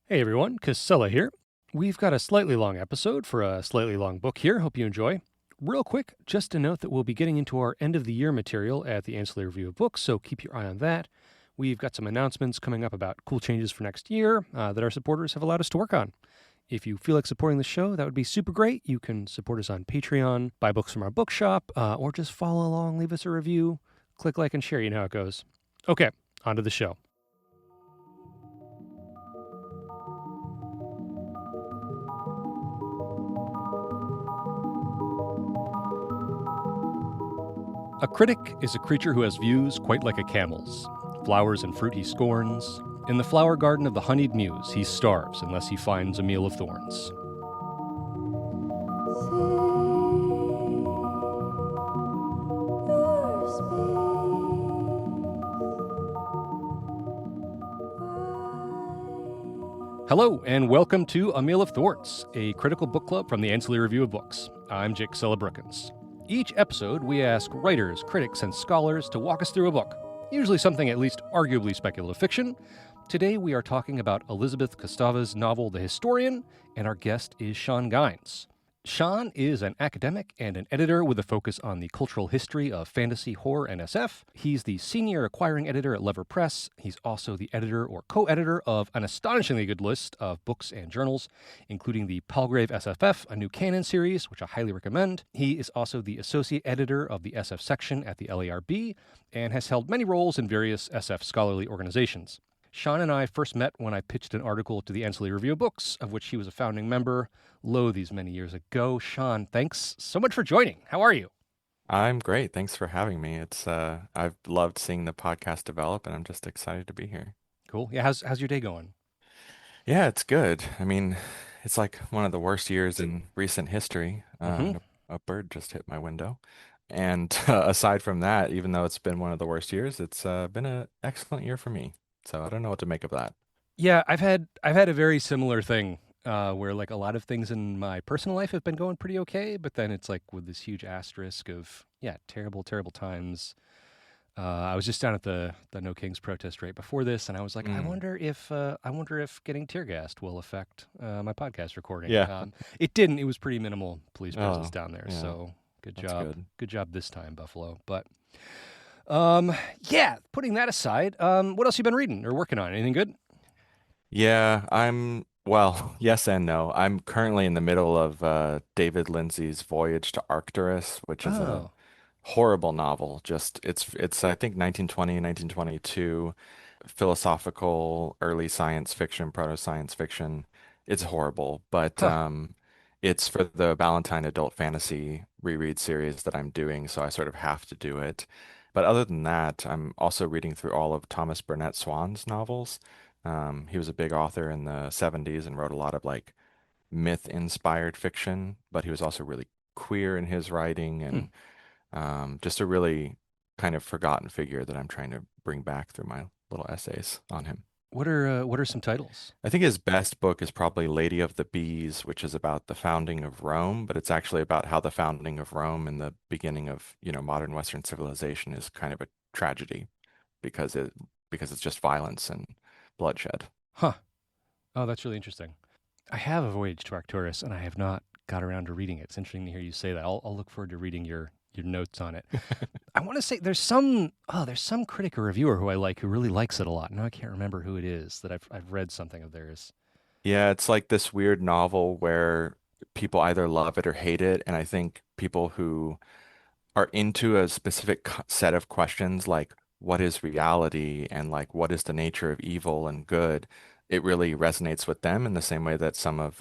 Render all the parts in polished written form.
Hey everyone, Casella here. We've got a slightly long episode for a slightly long book here. Hope you enjoy. Real quick, just to note that we'll be getting into our end of the year material at the Ancillary Review of Books, so keep your eye on that. We've got some announcements coming up about cool changes for next year that our supporters have allowed us to work on. If you feel like supporting the show, that would be super great. You can support us on Patreon, buy books from our bookshop, or just follow along, leave us a review, click like and share. You know how it goes. Okay, on to the show. A critic is a creature who has views quite like a camel's. Flowers and fruit he scorns. In the flower garden of the honeyed muse he starves unless he finds a meal of thorns. Hello, and welcome to A Meal of Thorns, a critical book club from the Ancillary Review of Books. I'm Jake Brookins. Each episode, we ask writers, critics, and scholars to walk us through a book, usually something at least arguably speculative fiction. Today, we are talking about Elizabeth Kostova's novel, The Historian, and our guest is Sean Guynes. Sean is an academic and an editor with a focus on the cultural history of fantasy, horror, and SF. He's the senior acquiring editor at Lever Press. He's also the editor or co-editor of an astonishingly good list of books and journals, including the Palgrave SFF, a new canon series, which I highly recommend. He is also the associate editor of the SF section at the LARB and has held many roles in various SF scholarly organizations. Sean and I first met when I pitched an article to the Ancillary Review of Books, of which he was a founding member, these many years ago. Sean, thanks so much for joining. How are you? I'm great. Thanks for having me. I've loved seeing the podcast develop and I'm just excited to be here. Cool. Yeah, how's your day going? Yeah, it's good. I mean, it's like one of the worst years in recent history. Mm-hmm. A bird just hit my window. And aside from that, even though it's been one of the worst years, it's been an excellent year for me. So I don't know what to make of that. Yeah, I've had a very similar thing where like a lot of things in my personal life have been going pretty okay, but then it's like with this huge asterisk of terrible, terrible times. I was just down at the No Kings protest right before this, and I was like, Mm. I wonder if getting tear gassed will affect my podcast recording. Yeah. It didn't. It was pretty minimal police presence Oh, down there, yeah, so that's good. good job this time, Buffalo. But um, yeah, putting that aside, what else you been reading or working on? Anything good? Well, yes and no. I'm currently in the middle of David Lindsay's Voyage to Arcturus, which is a Oh, horrible novel. Just it's I think 1920, 1922 philosophical early science fiction, proto-science fiction. It's horrible, but huh. it's for the Valentine Adult Fantasy reread series that I'm doing, so I sort of have to do it. But other than that, I'm also reading through all of Thomas Burnett Swann's novels. He was a big author in the 70s and wrote a lot of like myth-inspired fiction, but he was also really queer in his writing Hmm. and just a really kind of forgotten figure that I'm trying to bring back through my little essays on him. What are some titles? I think his best book is probably Lady of the Bees, which is about the founding of Rome, but it's actually about how the founding of Rome and the beginning of, modern Western civilization is kind of a tragedy because it's just violence and bloodshed. Huh. Oh, that's really interesting. I have a Voyage to Arcturus, and I have not got around to reading it. It's interesting to hear you say that. I'll look forward to reading your notes on it. I want to say there's some critic or reviewer who I like who really likes it a lot. Now I can't remember who it is that I've read something of theirs. Yeah, it's like this weird novel where people either love it or hate it, and I think people who are into a specific set of questions like what is reality and like what is the nature of evil and good, it really resonates with them in the same way that some of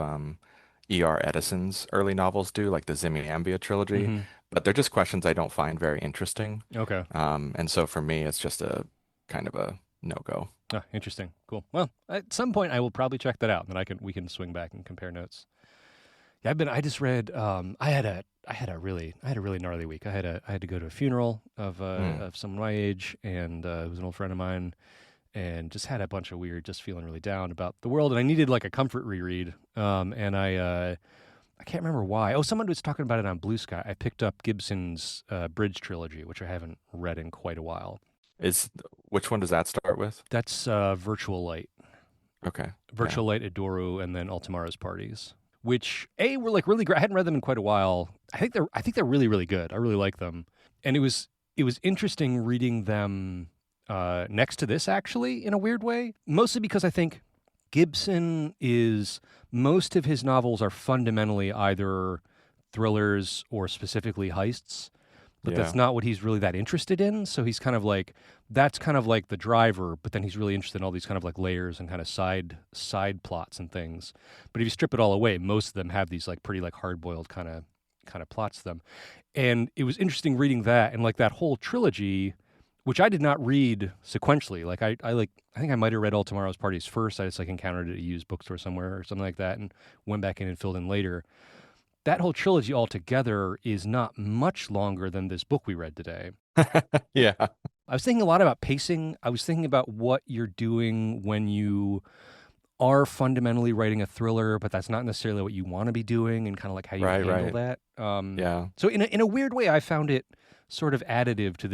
E.R. Edison's early novels do, like the Zimiambia trilogy. Mm-hmm. But they're just questions I don't find very interesting. Okay. And so for me, it's just a kind of a no-go. Oh, interesting. Cool. Well, at some point I will probably check that out, and then we can swing back and compare notes. Yeah, I just read. I had a really gnarly week. I had to go to a funeral Mm. of someone my age, and it was an old friend of mine, and just had a bunch of weird, just feeling really down about the world, and I needed like a comfort reread. And I can't remember why. Oh, someone was talking about it on Blue Sky. I picked up Gibson's Bridge trilogy, which I haven't read in quite a while. Is which one does that start with? That's Virtual Light. Okay. Yeah. Virtual Light, Adoru, and then Ultimara's Parties, which were like really great. I hadn't read them in quite a while. I think they're really really good. I really like them, and it was interesting reading them next to this actually in a weird way. Mostly because I think Gibson is most of his novels are fundamentally either thrillers or specifically heists, but that's Yeah. not what he's really that interested in. So he's kind of like that's kind of like the driver, but then he's really interested in all these kind of like layers and kind of side plots and things. But if you strip it all away, most of them have these like pretty like hard boiled kind of plots to them. And it was interesting reading that and like that whole trilogy, which I did not read sequentially. Like I think I might have read All Tomorrow's Parties first. I just like encountered it at a used bookstore somewhere or something like that and went back in and filled in later. That whole trilogy altogether is not much longer than this book we read today. Yeah. I was thinking a lot about pacing. I was thinking about what you're doing when you are fundamentally writing a thriller, but that's not necessarily what you want to be doing, and kind of like how you Right, handle right. that. Yeah. So in a weird way, I found it sort of additive to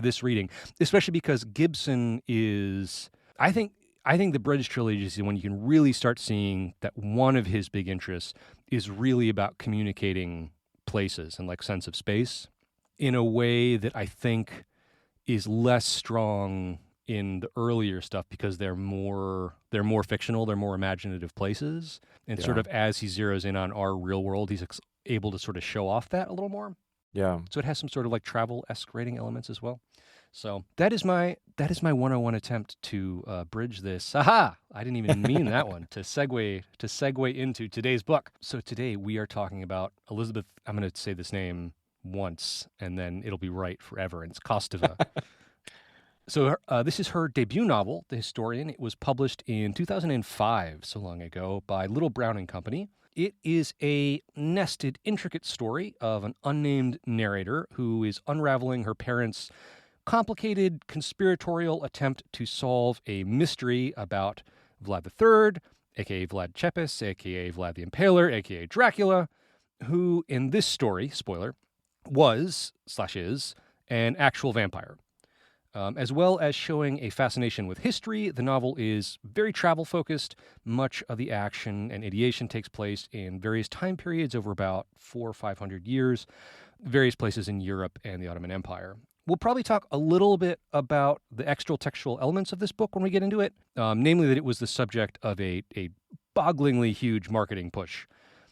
this reading, especially because Gibson is. I think I think the Bridge trilogy is when you can really start seeing that one of his big interests is really about communicating places and like sense of space in a way that I think is less strong in the earlier stuff because they're more fictional, they're more imaginative places, and sort Yeah. of as he zeroes in on our real world, he's able to sort of show off that a little more. Yeah. So it has some sort of like travel-esque rating elements as well. So that is my 101 attempt to bridge this. Aha! I didn't even mean that one to segue into today's book. So today we are talking about Elizabeth. I'm going to say this name once and then it'll be right forever. And it's Kostova. So this is her debut novel, The Historian. It was published in 2005, so long ago, by Little Brown and Company. It is a nested, intricate story of an unnamed narrator who is unraveling her parents' complicated conspiratorial attempt to solve a mystery about Vlad III, aka Vlad Chepis, aka Vlad the Impaler, aka Dracula, who in this story, spoiler, was/is an actual vampire. As well as showing a fascination with history, the novel is very travel focused. Much of the action and ideation takes place in various time periods over about 400 or 500 years, various places in Europe and the Ottoman Empire. We'll probably talk a little bit about the extra textual elements of this book when we get into it, namely that it was the subject of a bogglingly huge marketing push.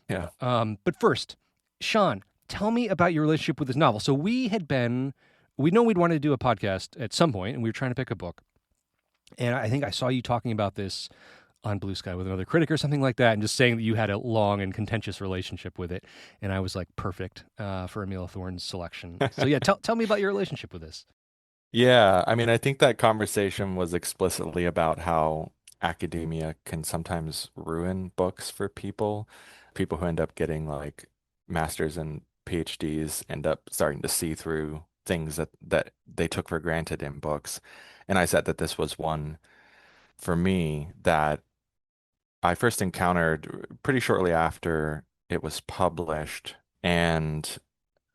Yeah. But first, Sean, tell me about your relationship with this novel. So we know we'd wanted to do a podcast at some point, and we were trying to pick a book. And I think I saw you talking about this on Blue Sky with another critic or something like that, and just saying that you had a long and contentious relationship with it. And I was like, perfect for Amelia Thorne's selection. So yeah, tell me about your relationship with this. Yeah, I mean, I think that conversation was explicitly about how academia can sometimes ruin books for people. People who end up getting like masters and PhDs end up starting to see through things that they took for granted in books. And I said that this was one for me that I first encountered pretty shortly after it was published. And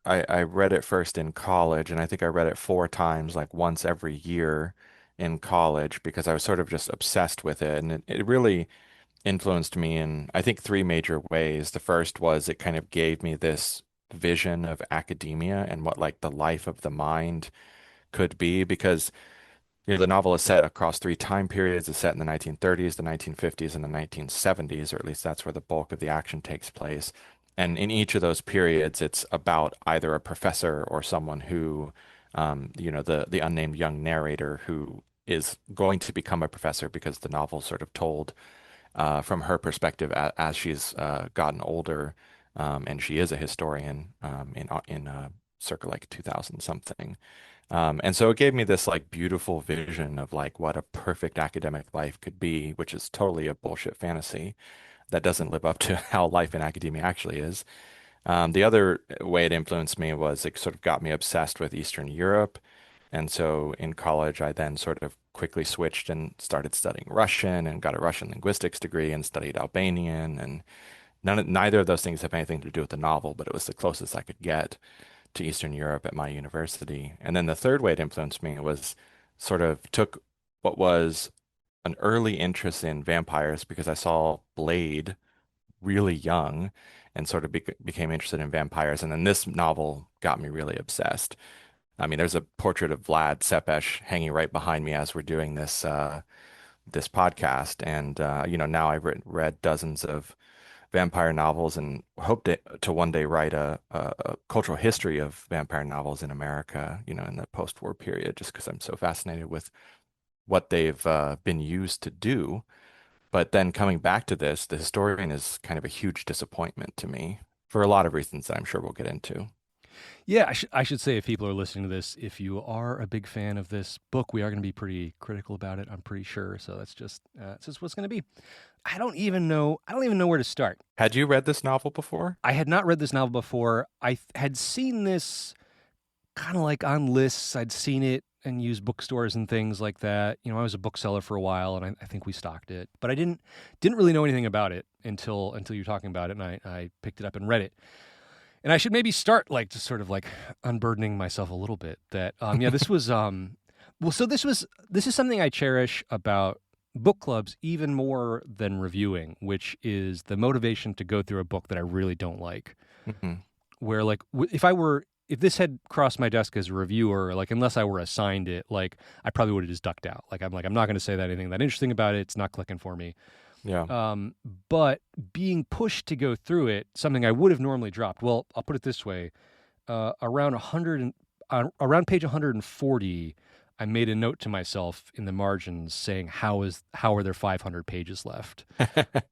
I read it first in college, and I think I read it 4 times, like once every year in college, because I was sort of just obsessed with it. And it really influenced me in, I think, 3 major ways. The first was it kind of gave me this vision of academia and what like the life of the mind could be, because the novel is set across 3 time periods. It's set in the 1930s, the 1950s, and the 1970s, or at least that's where the bulk of the action takes place. And in each of those periods, it's about either a professor or someone who, the unnamed young narrator who is going to become a professor because the novel sort of told from her perspective as she's gotten older, and she is a historian in circa like 2000 something. And so it gave me this like beautiful vision of like what a perfect academic life could be, which is totally a bullshit fantasy that doesn't live up to how life in academia actually is. The other way it influenced me was it sort of got me obsessed with Eastern Europe. And so in college, I then sort of quickly switched and started studying Russian and got a Russian linguistics degree and studied Albanian. And neither of those things have anything to do with the novel, but it was the closest I could get to Eastern Europe at my university. And then the third way it influenced me was sort of took what was an early interest in vampires because I saw Blade really young and sort of became interested in vampires. And then this novel got me really obsessed. I mean, there's a portrait of Vlad Tepes hanging right behind me as we're doing this podcast. And now I've read dozens of vampire novels and hope to one day write a cultural history of vampire novels in America, in the post-war period, just because I'm so fascinated with what they've been used to do. But then coming back to this, the historian is kind of a huge disappointment to me for a lot of reasons that I'm sure we'll get into. Yeah, I should say if people are listening to this, if you are a big fan of this book, we are going to be pretty critical about it. I'm pretty sure. So that's just what's going to be. I don't even know where to start. Had you read this novel before? I had not read this novel before. Had seen this kind of like on lists. I'd seen it and used bookstores and things like that. I was a bookseller for a while, and I think we stocked it, but I didn't really know anything about it until you're talking about it, and I picked it up and read it. And I should maybe start like just sort of like unburdening myself a little bit that this was this is something I cherish about book clubs even more than reviewing, which is the motivation to go through a book that I really don't like. Hmm. Where like if this had crossed my desk as a reviewer, like unless I were assigned it, like I probably would have just ducked out. I'm not going to say that anything that interesting about it. It's not clicking for me. Yeah. But being pushed to go through it, something I would have normally dropped. Well, I'll put it this way: around around page 140, I made a note to myself in the margins saying, "How are there 500 pages left?"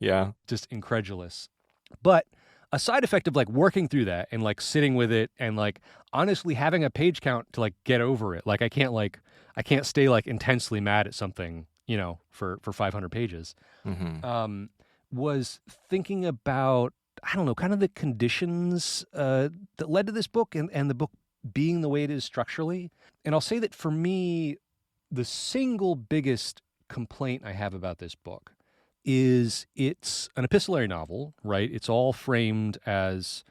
Yeah. Just incredulous. But a side effect of like working through that and like sitting with it and like honestly having a page count to like get over it. Like I can't stay like intensely mad at something, for 500 pages. Hmm. Was thinking about, I don't know, kind of the conditions that led to this book and the book being the way it is structurally. And I'll say that for me, the single biggest complaint I have about this book is it's an epistolary novel, right? It's all framed as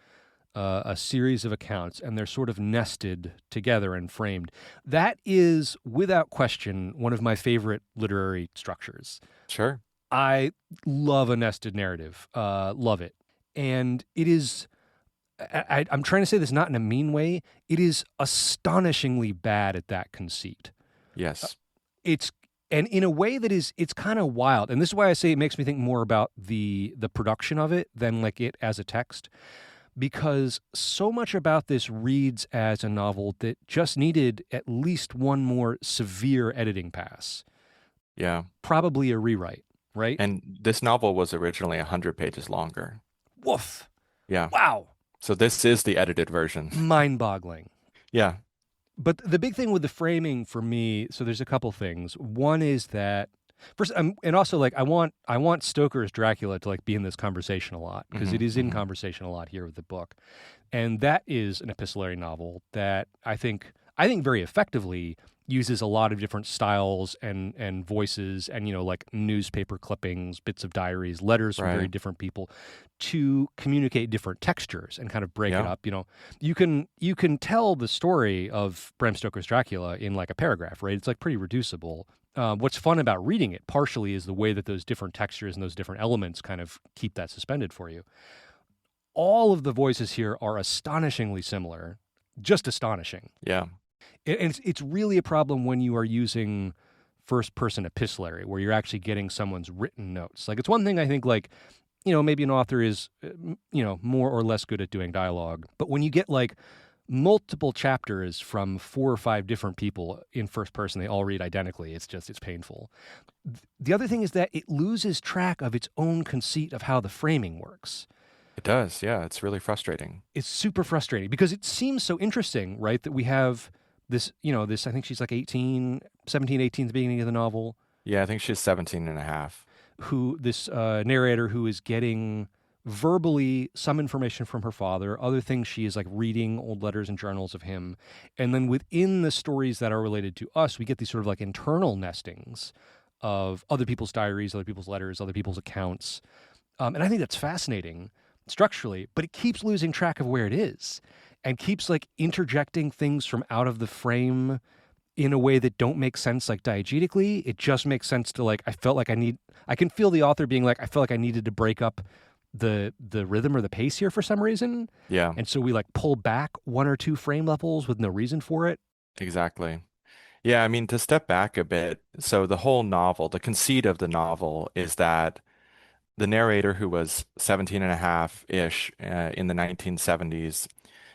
a series of accounts, and they're sort of nested together and framed. That is, without question, one of my favorite literary structures. Sure. I love a nested narrative, love it. And it is, I'm trying to say this not in a mean way, it is astonishingly bad at that conceit. Yes. And in a way that it's kind of wild. And this is why I say it makes me think more about the production of it than like it as a text. Because so much about this reads as a novel that just needed at least one more severe editing pass. Yeah. Probably a rewrite, right? And this novel was originally 100 pages longer. Woof. Yeah. Wow. So this is the edited version. Mind-boggling. Yeah. But the big thing with the framing for me, so there's a couple things. One is that first, and also like I want Stoker's Dracula to like be in this conversation a lot because Hmm. it is in Hmm. conversation a lot here with the book, and that is an epistolary novel that I think very effectively uses a lot of different styles and voices and like newspaper clippings, bits of diaries, letters from very Right. different people to communicate different textures and kind of break it Yeah. up. You can tell the story of Bram Stoker's Dracula in like a paragraph, right? It's like pretty reducible. What's fun about reading it partially is the way that those different textures and those different elements kind of keep that suspended for you. All of the voices here are astonishingly similar, just astonishing. Yeah. And it's really a problem when you are using first-person epistolary, where you're actually getting someone's written notes. Like it's one thing I think like, maybe an author is, more or less good at doing dialogue. But when you get like multiple chapters from 4 or 5 different people in first person, they all read identically. It's painful. The other thing is that it loses track of its own conceit of how the framing works. It does. Yeah. It's really frustrating. It's super frustrating because it seems so interesting, right? That we have this, I think she's like 18, 17, 18 at the beginning of the novel. Yeah. I think she's 17 and a half. Who this narrator who is getting verbally some information from her father, other things she is like reading old letters and journals of him. And then within the stories that are related to us, we get these sort of like internal nestings of other people's diaries, other people's letters, other people's accounts. And I think that's fascinating structurally, but it keeps losing track of where it is and keeps like interjecting things from out of the frame in a way that don't make sense like diegetically. It just makes sense to like, I can feel the author being like, I felt like I needed to break up the rhythm or the pace here for some reason. Yeah, And so we like pull back one or two frame levels with no reason for it. exactly. Yeah, I mean, to step back a bit, so the whole novel, the conceit of the novel is that the narrator, who was 17 and a half-ish in the 1970s,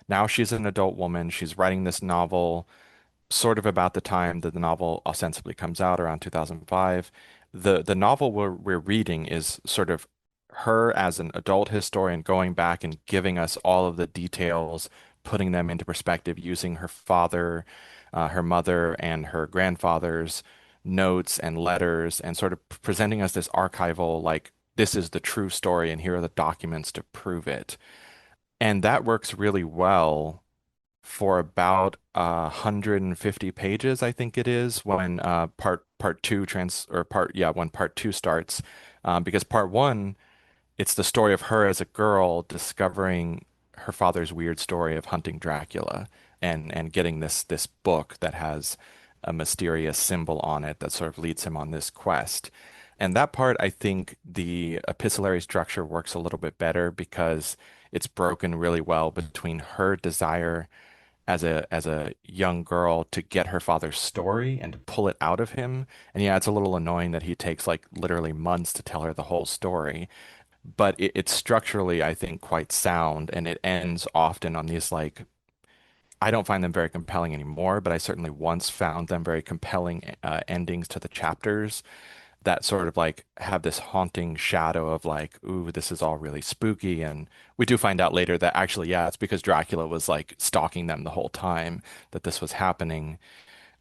now she's an adult woman. She's writing this novel sort of about the time that the novel ostensibly comes out, around 2005. The novel we're reading is sort of her as an adult historian going back and giving us all of the details, putting them into perspective, using her father, her mother, and her grandfather's notes and letters, and sort of presenting us this archival, like, this is the true story, and here are the documents to prove it. And that works really well for about 150 pages, I think it is, when part two trans or part yeah when part two starts, because part one, it's the story of her as a girl discovering her father's weird story of hunting Dracula, and getting this book that has a mysterious symbol on it that sort of leads him on this quest. And that part, I think the epistolary structure works a little bit better because it's broken really well between her desire as a young girl to get her father's story and to pull it out of him. And yeah, it's a little annoying that he takes like literally months to tell her the whole story, but it's structurally, I think, quite sound, and it ends often on these like, I don't find them very compelling anymore, but I certainly once found them very compelling endings to the chapters that sort of like have this haunting shadow of like, ooh, this is all really spooky. And we do find out later that actually, yeah, it's because Dracula was like stalking them the whole time that this was happening.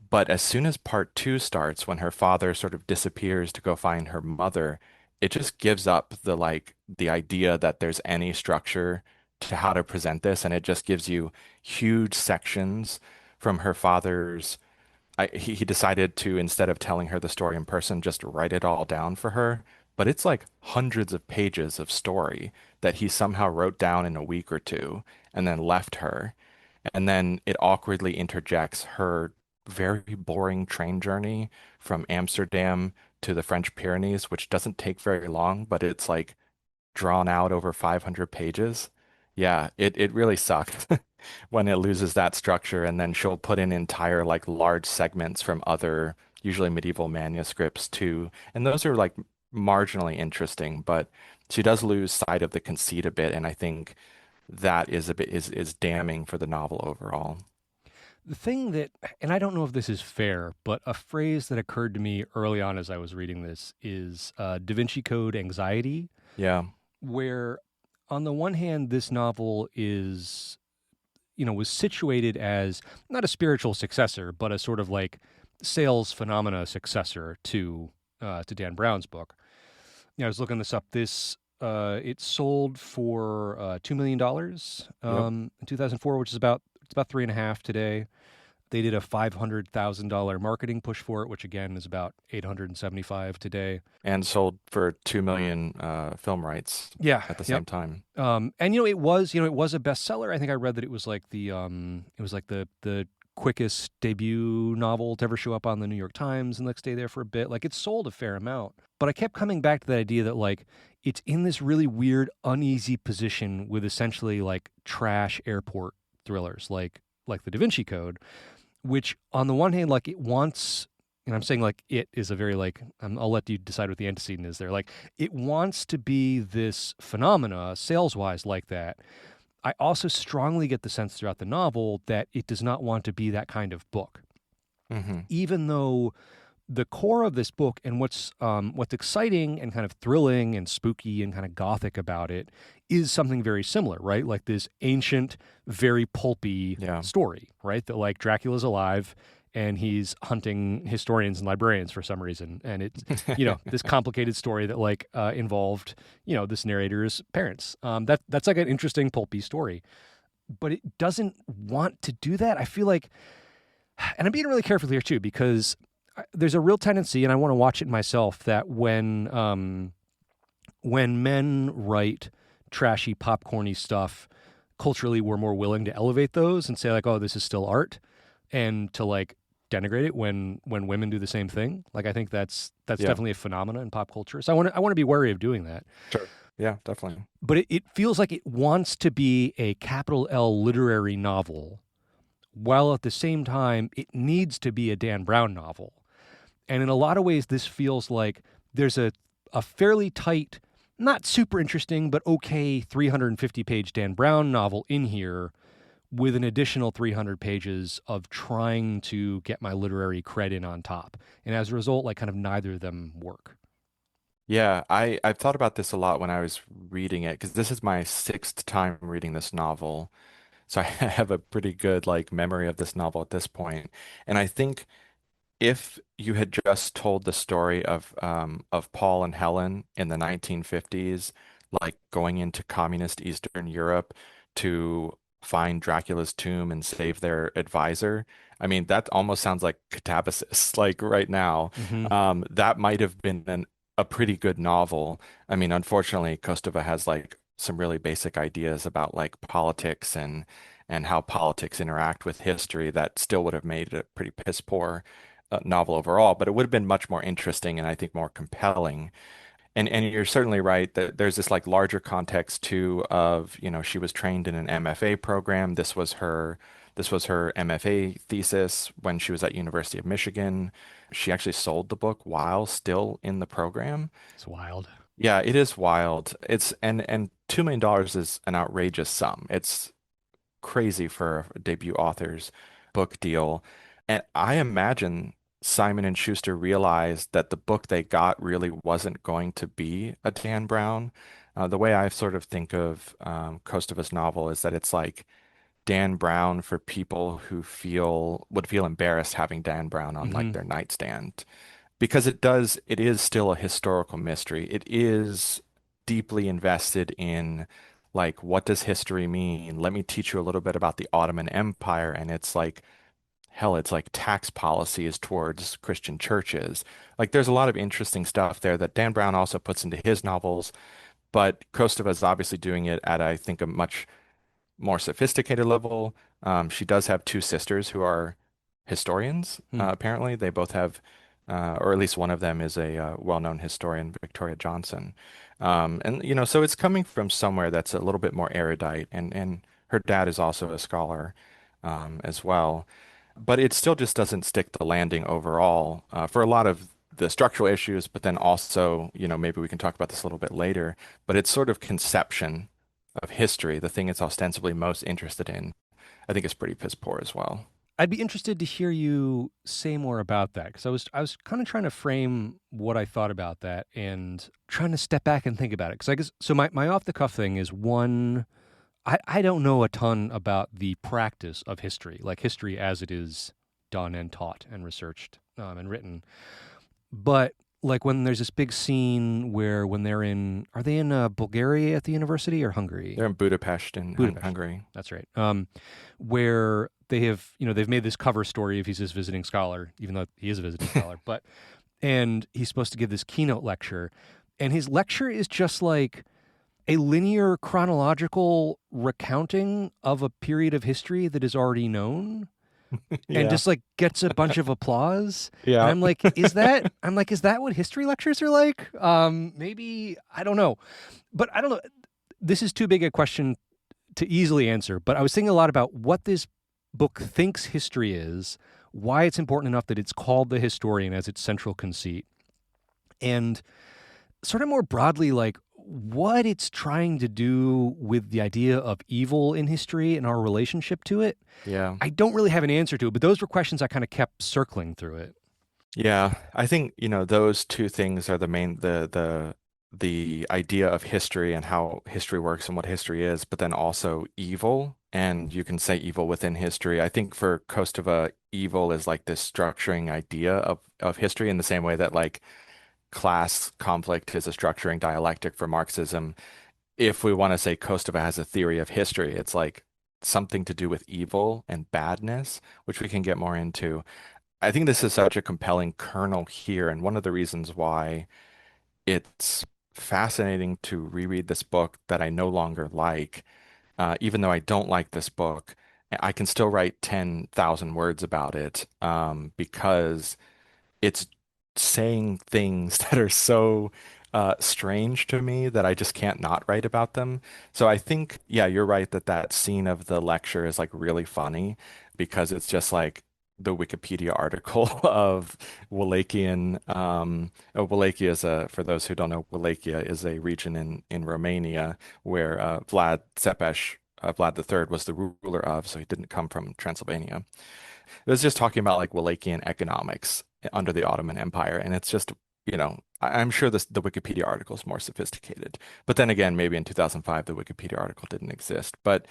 But as soon as part two starts, when her father sort of disappears to go find her mother, it just gives up the like the idea that there's any structure to how to present this, and it just gives you huge sections from her father's. He decided to, instead of telling her the story in person, just write it all down for her. But it's like hundreds of pages of story that he somehow wrote down in a week or two and then left her. And then it awkwardly interjects her very boring train journey from Amsterdam to the French Pyrenees, which doesn't take very long, but it's like drawn out over 500 pages. Yeah, it really sucked when it loses that structure, and then she'll put in entire like large segments from other, usually medieval manuscripts too. And those are like marginally interesting, but she does lose sight of the conceit a bit, and I think that is a bit is damning for the novel overall. The thing that, and I don't know if this is fair, but a phrase that occurred to me early on as I was reading this is Da Vinci Code anxiety, Yeah. where on the one hand, this novel is, was situated as not a spiritual successor, but a sort of like sales phenomena successor to Dan Brown's book. I was looking this up. It sold for $2 million Yep. in 2004, which is it's about three and a half today. They did a $500,000 marketing push for it, which again is about 875 today. And sold for 2 million film rights Yeah, at the yep. same time. And it was a bestseller. I think I read that it was like the quickest debut novel to ever show up on the New York Times and like stay there for a bit. Like it sold a fair amount. But I kept coming back to that idea that like it's in this really weird, uneasy position with essentially like trash airport thrillers like the Da Vinci Code, which on the one hand, like it wants, and I'm saying like it is a very like, I'll let you decide what the antecedent is there. Like it wants to be this phenomena sales wise like that. I also strongly get the sense throughout the novel that it does not want to be that kind of book, Hmm. even though the core of this book and what's exciting and kind of thrilling and spooky and kind of gothic about it is something very similar, right? Like this ancient, very pulpy Yeah. story, right? That like Dracula's alive and he's hunting historians and librarians for some reason, and it's this complicated story that like involved this narrator's parents. That's like an interesting pulpy story, but it doesn't want to do that. I feel like, and I'm being really careful here too because there's a real tendency, and I want to watch it myself, that when men write trashy, popcorny stuff, culturally we're more willing to elevate those and say like, oh, this is still art, and to like denigrate it when women do the same thing. Like I think that's Yeah, definitely a phenomena in pop culture. So I want to be wary of doing that. sure. Yeah, definitely. But it feels like it wants to be a capital L literary novel, while at the same time it needs to be a Dan Brown novel. And in a lot of ways, this feels like there's a fairly tight, not super interesting, but okay 350-page Dan Brown novel in here with an additional 300 pages of trying to get my literary cred in on top. And as a result, like kind of neither of them work. Yeah, I've thought about this a lot when I was reading it because this is my sixth time reading this novel. So I have a pretty good like memory of this novel at this point. And I think if you had just told the story of Paul and Helen in the 1950s, like going into communist Eastern Europe to find Dracula's tomb and save their advisor, I mean that almost sounds like catabasis, like right now. Hmm. That might have been a pretty good novel. I mean, unfortunately, Kostova has like some really basic ideas about like politics and how politics interact with history that still would have made it a pretty piss poor novel overall, but it would have been much more interesting and I think more compelling. And you're certainly right that there's this like larger context too of, she was trained in an MFA program. This was her MFA thesis when she was at University of Michigan. She actually sold the book while still in the program. It's wild. Yeah, it is wild. And $2 million is an outrageous sum. It's crazy for a debut author's book deal. And I imagine Simon and Schuster realized that the book they got really wasn't going to be a Dan Brown. The way I sort of think of Kostova's novel is that it's like Dan Brown for people who would feel embarrassed having Dan Brown on like Hmm. their nightstand because it is still a historical mystery. It is deeply invested in like what does history mean? Let me teach you a little bit about the Ottoman Empire, and it's like hell, it's like tax policies towards Christian churches. Like there's a lot of interesting stuff there that Dan Brown also puts into his novels, but Kostova is obviously doing it at I think a much more sophisticated level. She does have two sisters who are historians, Hmm. apparently. They both have, or at least one of them is a well-known historian, Victoria Johnson. And so it's coming from somewhere that's a little bit more erudite, and her dad is also a scholar as well. But it still just doesn't stick the landing overall for a lot of the structural issues, but then also, maybe we can talk about this a little bit later, but it's sort of conception of history, the thing it's ostensibly most interested in, I think is pretty piss poor as well. I'd be interested to hear you say more about that because I was kind of trying to frame what I thought about that and trying to step back and think about it. Because I guess so. My off the cuff thing is one. I don't know a ton about the practice of history, like history as it is done and taught and researched and written. But like when there's this big scene where when are they in Bulgaria at the university or Hungary? They're in Budapest in Budapest. Hungary. That's right. Where they have, they've made this cover story of he's this visiting scholar, even though he is a visiting scholar, and he's supposed to give this keynote lecture. And his lecture is just like a linear chronological recounting of a period of history that is already known and Yeah. just like gets a bunch of applause. And Yeah. is that what history lectures are like? Maybe, I don't know. But I don't know. This is too big a question to easily answer, but I was thinking a lot about what this book thinks history is, why it's important enough that it's called The Historian as its central conceit, and sort of more broadly, like what it's trying to do with the idea of evil in history and our relationship to it. Yeah. I don't really have an answer to it, but those were questions I kind of kept circling through it. Yeah. I think, those two things are the main the idea of history and how history works and what history is, but then also evil. And you can say evil within history. I think for Kostova, evil is like this structuring idea of history in the same way that like class conflict is a structuring dialectic for Marxism. If we want to say Kostova has a theory of history, it's like something to do with evil and badness, which we can get more into. I think this is such a compelling kernel here, and one of the reasons why it's fascinating to reread this book that I no longer like, even though I don't like this book. I can still write 10,000 words about it, because it's saying things that are so strange to me that I just can't not write about them. So I think, yeah, you're right that that scene of the lecture is like really funny because it's just like the Wikipedia article of Wallachian. Wallachia is for those who don't know, Wallachia is a region in Romania where Vlad the Third was the ruler of, so he didn't come from Transylvania. It was just talking about like Wallachian economics under the Ottoman Empire, and it's just, I'm sure the Wikipedia article is more sophisticated. But then again, maybe in 2005 the Wikipedia article didn't exist. But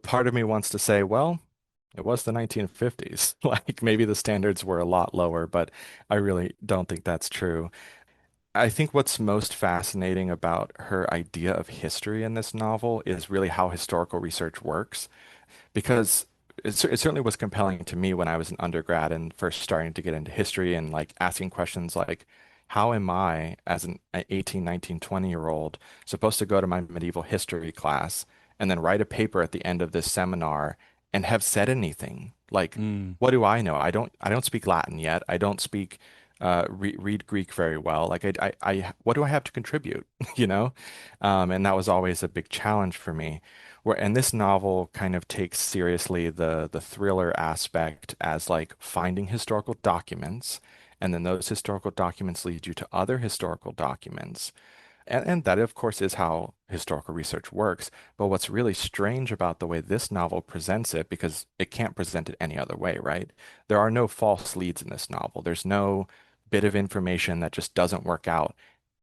part of me wants to say, well, it was the 1950s. Like maybe the standards were a lot lower, but I really don't think that's true. I think what's most fascinating about her idea of history in this novel is really how historical research works because it certainly was compelling to me when I was an undergrad and first starting to get into history and like asking questions like, how am I, as an 18, 19, 20-year-old, supposed to go to my medieval history class and then write a paper at the end of this seminar and have said anything? Like, Mm. what do I know? I don't speak Latin yet. I don't speak read Greek very well. Like what do I have to contribute? You know? And that was always a big challenge for me. And this novel kind of takes seriously the thriller aspect as like finding historical documents, and then those historical documents lead you to other historical documents. And that, of course, is how historical research works. But what's really strange about the way this novel presents it, because it can't present it any other way, right? There are no false leads in this novel. There's no bit of information that just doesn't work out.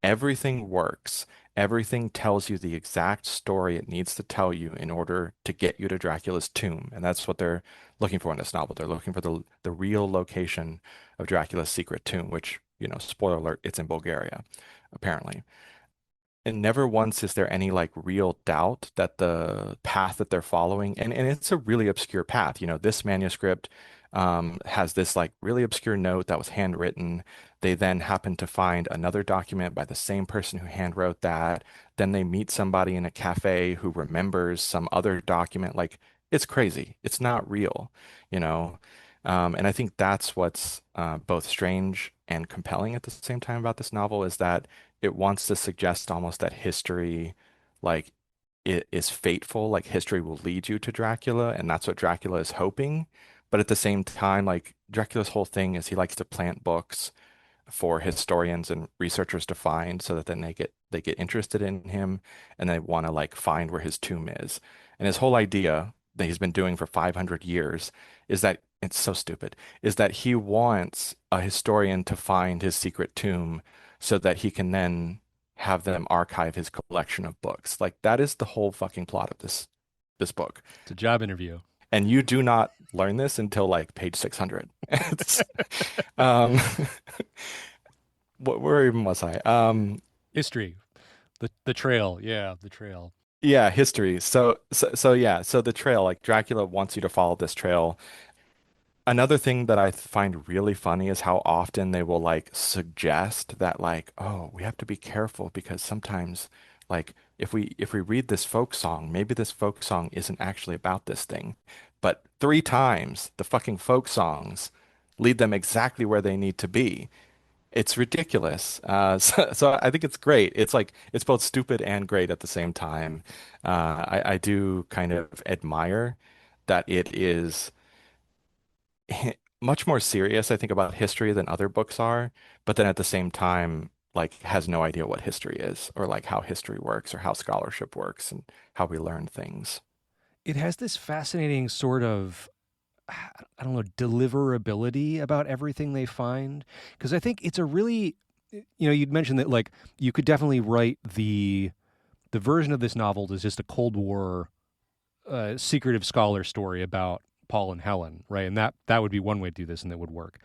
Everything works. Everything tells you the exact story it needs to tell you in order to get you to Dracula's tomb. And that's what they're looking for in this novel. They're looking for the real location of Dracula's secret tomb, which, spoiler alert, it's in Bulgaria, apparently. And never once is there any like real doubt that the path that they're following, and it's a really obscure path. This manuscript has this like really obscure note that was handwritten. They then happen to find another document by the same person who handwrote that. Then they meet somebody in a cafe who remembers some other document. Like it's crazy. It's not real, you know. And I think that's what's both strange and compelling at the same time about this novel is that it wants to suggest almost that history, like, it is fateful, like history will lead you to Dracula, and that's what Dracula is hoping. But at the same time, like Dracula's whole thing is he likes to plant books for historians and researchers to find so that then they get interested in him and they want to like find where his tomb is. And his whole idea that he's been doing for 500 years is that it's so stupid, is that he wants a historian to find his secret tomb so that he can then have them archive his collection of books. Like that is the whole fucking plot of this book. It's a job interview. And you do not learn this until like page 600. Um, where even was I? History. The trail. Yeah, the trail. Yeah, history. So yeah, so the trail, like Dracula wants you to follow this trail. Another thing that I find really funny is how often they will like suggest that like, oh, we have to be careful because sometimes like if we read this folk song, maybe this folk song isn't actually about this thing. But three times the fucking folk songs lead them exactly where they need to be. It's ridiculous. So I think it's great. It's like it's both stupid and great at the same time. I do kind of admire that it is much more serious, I think, about history than other books are, but then at the same time, like has no idea what history is or like how history works or how scholarship works and how we learn things. It has this fascinating sort of, I don't know, deliverability about everything they find. Because I think it's a really, you'd mentioned that like you could definitely write the version of this novel that's just a Cold War secretive scholar story about Paul and Helen, right? And that would be one way to do this, and that would work.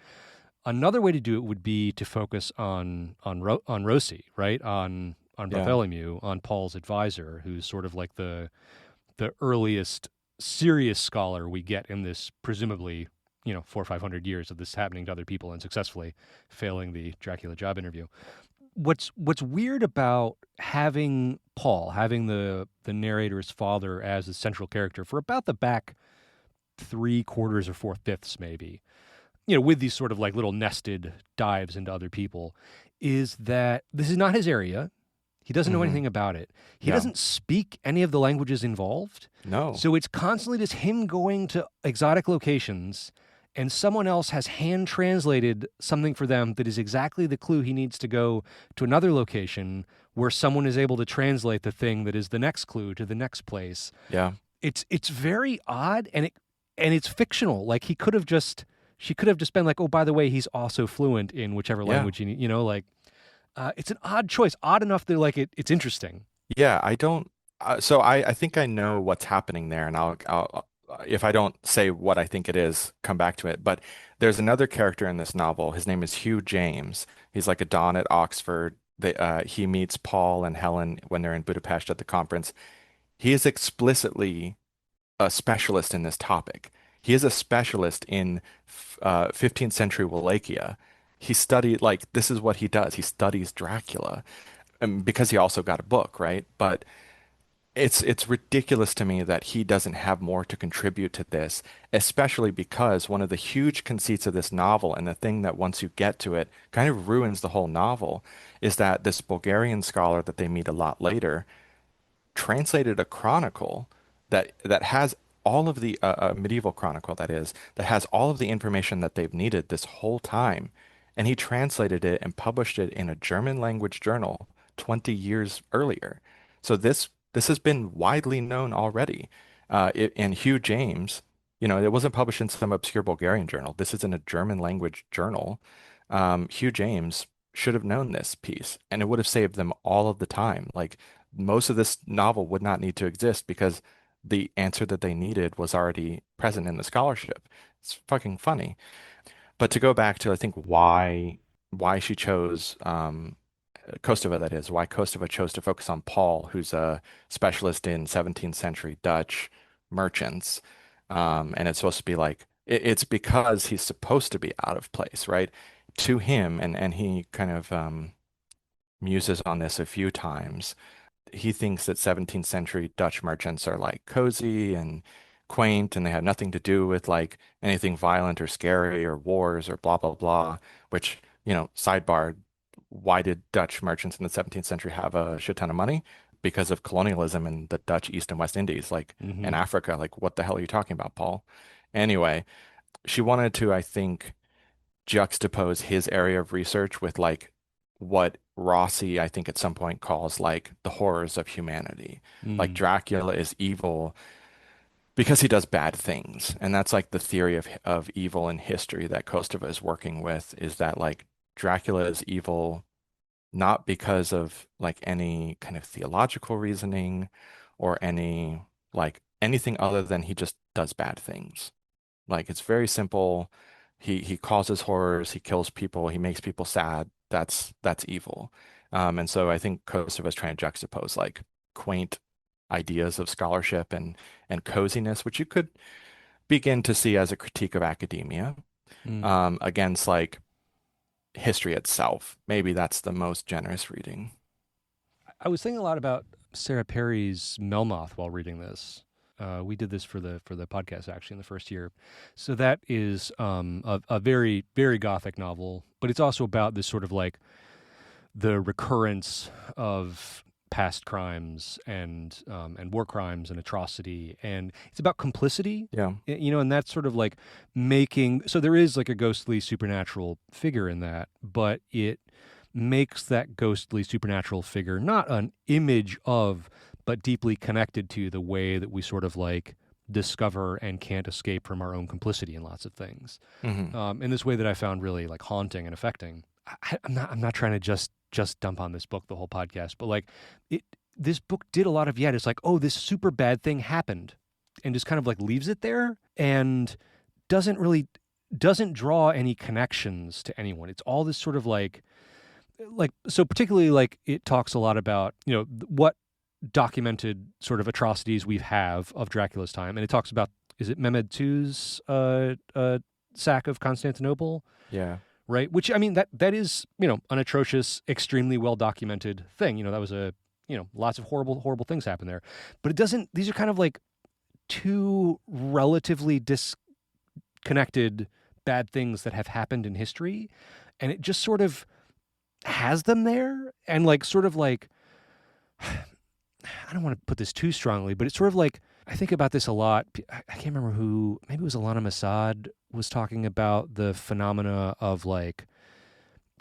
Another way to do it would be to focus on Rossi, right? On Yeah. Bartholomew, on Paul's advisor, who's sort of like the earliest serious scholar we get in this, presumably, 400 or 500 years of this happening to other people and successfully failing the Dracula job interview. what's weird about having Paul, having the narrator's father as the central character for about the back 3/4 or 4/5 maybe, with these sort of like little nested dives into other people, is that this is not his area. He doesn't know anything about it. He Yeah. doesn't speak any of the languages involved. No. So it's constantly just him going to exotic locations, and someone else has hand translated something for them that is exactly the clue he needs to go to another location where someone is able to translate the thing that is the next clue to the next place. Yeah. It's very odd, and it's fictional. Like she could have just been like, oh, by the way, he's also fluent in whichever language you need, it's an odd choice, odd enough that like it's interesting. Yeah, I don't. So I think I know what's happening there, and I'll if I don't say what I think it is, come back to it. But there's another character in this novel. His name is Hugh James. He's like a Don at Oxford. He meets Paul and Helen when they're in Budapest at the conference. He is explicitly a specialist in this topic. He is a specialist in 15th century Wallachia. He studied, like, this is what he does. He studies Dracula, because he also got a book, right? But it's ridiculous to me that he doesn't have more to contribute to this, especially because one of the huge conceits of this novel, and the thing that once you get to it kind of ruins the whole novel, is that this Bulgarian scholar that they meet a lot later translated a chronicle that has all of the medieval chronicle, that has all of the information that they've needed this whole time, and he translated it and published it in a German language journal 20 years earlier. So this has been widely known already. And Hugh James, it wasn't published in some obscure Bulgarian journal. This is in a German language journal. Hugh James should have known this piece, and it would have saved them all of the time. Like, most of this novel would not need to exist because the answer that they needed was already present in the scholarship. It's fucking funny. But to go back to, I think, why she chose Kostova, that is, why Kostova chose to focus on Paul, who's a specialist in 17th century Dutch merchants. And it's supposed to be like, it's because he's supposed to be out of place, right? To him, and he kind of muses on this a few times. He thinks that 17th century Dutch merchants are like cozy and quaint, and they have nothing to do with like anything violent or scary or wars or blah, blah, blah, which, sidebar, why did Dutch merchants in the 17th century have a shit ton of money? Because of colonialism in the Dutch East and West Indies, like in Africa. Like, what the hell are you talking about, Paul? Anyway, she wanted to, I think, juxtapose his area of research with like what Rossi, I think, at some point calls like the horrors of humanity. Like, Dracula is evil because he does bad things. And that's like the theory of evil in history that Kostova is working with, is that like Dracula is evil not because of like any kind of theological reasoning or anything other than he just does bad things. Like, it's very simple. He causes horrors, he kills people, he makes people sad. That's evil. And so I think Kostova is trying to juxtapose like quaint ideas of scholarship and coziness, which you could begin to see as a critique of academia, against like history itself. Maybe that's the most generous reading. I was thinking a lot about Sarah Perry's Melmoth while reading this. We did this for the podcast actually in the first year. So that is a very, very gothic novel, but it's also about this sort of like the recurrence of past crimes and war crimes and atrocity, and it's about complicity. Yeah. And that's sort of like making, so there is like a ghostly supernatural figure in that, but it makes that ghostly supernatural figure not an image of, but deeply connected to the way that we sort of like discover and can't escape from our own complicity in lots of things. In this way that I found really like haunting and affecting. I'm not trying to just dump on this book the whole podcast, but like this book did a lot of, it's like, oh, this super bad thing happened, and just kind of like leaves it there and doesn't draw any connections to anyone. It's all this sort of like, so particularly like it talks a lot about, what documented sort of atrocities we have of Dracula's time. And it talks about, is it Mehmed II's sack of Constantinople? Yeah. right? Which I mean that is, an atrocious, extremely well documented thing. That was lots of horrible things happen there. But it doesn't these are kind of like two relatively disconnected bad things that have happened in history, and it just sort of has them there and like sort of like I don't want to put this too strongly, but it's sort of like I think about this a lot. I can't remember who, maybe it was Alana Masad was talking about the phenomena of like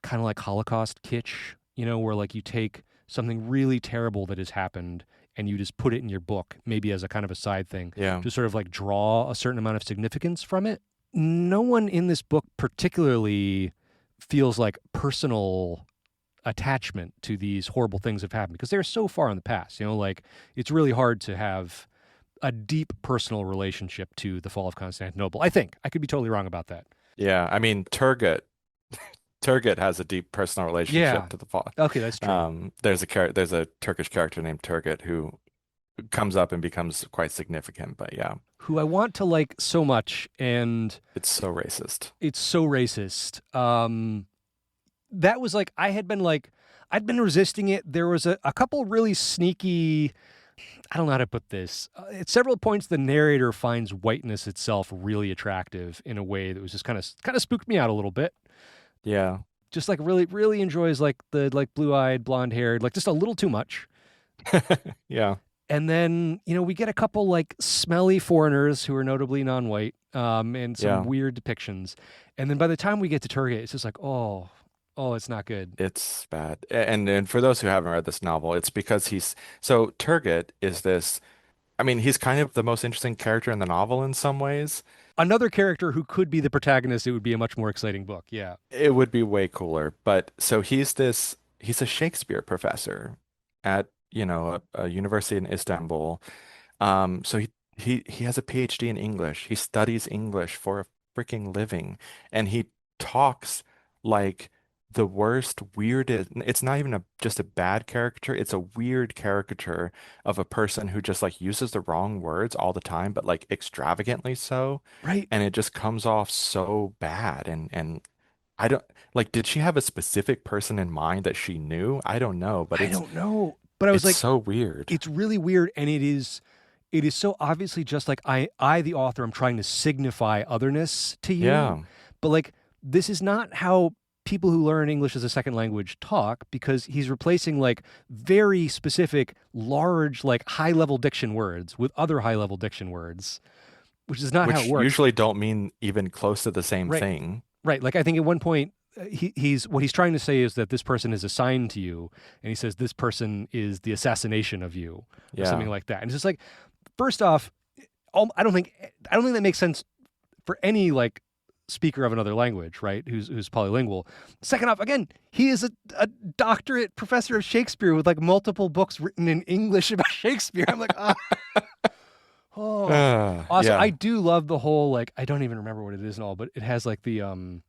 kind of like Holocaust kitsch, where like you take something really terrible that has happened and you just put it in your book, maybe as a kind of a side thing Yeah. to sort of like draw a certain amount of significance from it. No one in this book particularly feels like personal attachment to these horrible things that have happened because they're so far in the past. Like it's really hard to have a deep personal relationship to the fall of Constantinople. I think I could be totally wrong about that. Yeah. I mean, Turgut has a deep personal Yeah. relationship to the fall. Okay, that's true. There's a Turkish character named Turgut who comes up and becomes quite significant, but yeah, Who I want to like so much, and it's so racist. it's so racist. That was like I'd been resisting it. There was a couple really sneaky. I don't know how to put this. At several points, the narrator finds whiteness itself really attractive in a way that was just kind of spooked me out a little bit. Yeah. Just like really enjoys like the like blue-eyed, blonde-haired, like just a little too much. Yeah. And then, we get a couple like smelly foreigners who are notably non-white, and some Yeah. weird depictions. And then by the time we get to Turget, it's just like, oh, it's not good. It's bad. And for those who haven't read this novel, it's because so Turgut is this, I mean, he's kind of the most interesting character in the novel in some ways. Another character who could be the protagonist, it would be a much more exciting book. Yeah. It would be way cooler. But so he's a Shakespeare professor at, a university in Istanbul. So he has a PhD in English. He studies English for a freaking living, and he talks like the worst, weirdest. It's not even just a bad caricature. It's a weird caricature of a person who just like uses the wrong words all the time, but like extravagantly so, Right. and it just comes off so bad. And I don't like. Did she have a specific person in mind that she knew? I don't know, but I don't know. But I was it's like, so weird. it's really weird, and it is so obviously just like I the author am trying to signify otherness to you. Yeah. But like this is not how people who learn English as a second language talk, because he's replacing like very specific, large, like high level diction words with other high level diction words, which is not how it Which works. usually don't mean even close to the same Right. thing. Right. Like I think at one point he's what he's trying to say is that this person is assigned to you, and he says this person is the assassination of you, or something Yeah. like that. And it's just like, first off, I don't think that makes sense for any like speaker of another language, right? Who's polylingual. Second off, again, he is a doctorate professor of Shakespeare with like multiple books written in English about Shakespeare. I'm like, oh, awesome. I Yeah. do love the whole like I don't even remember what it is and all, but it has like the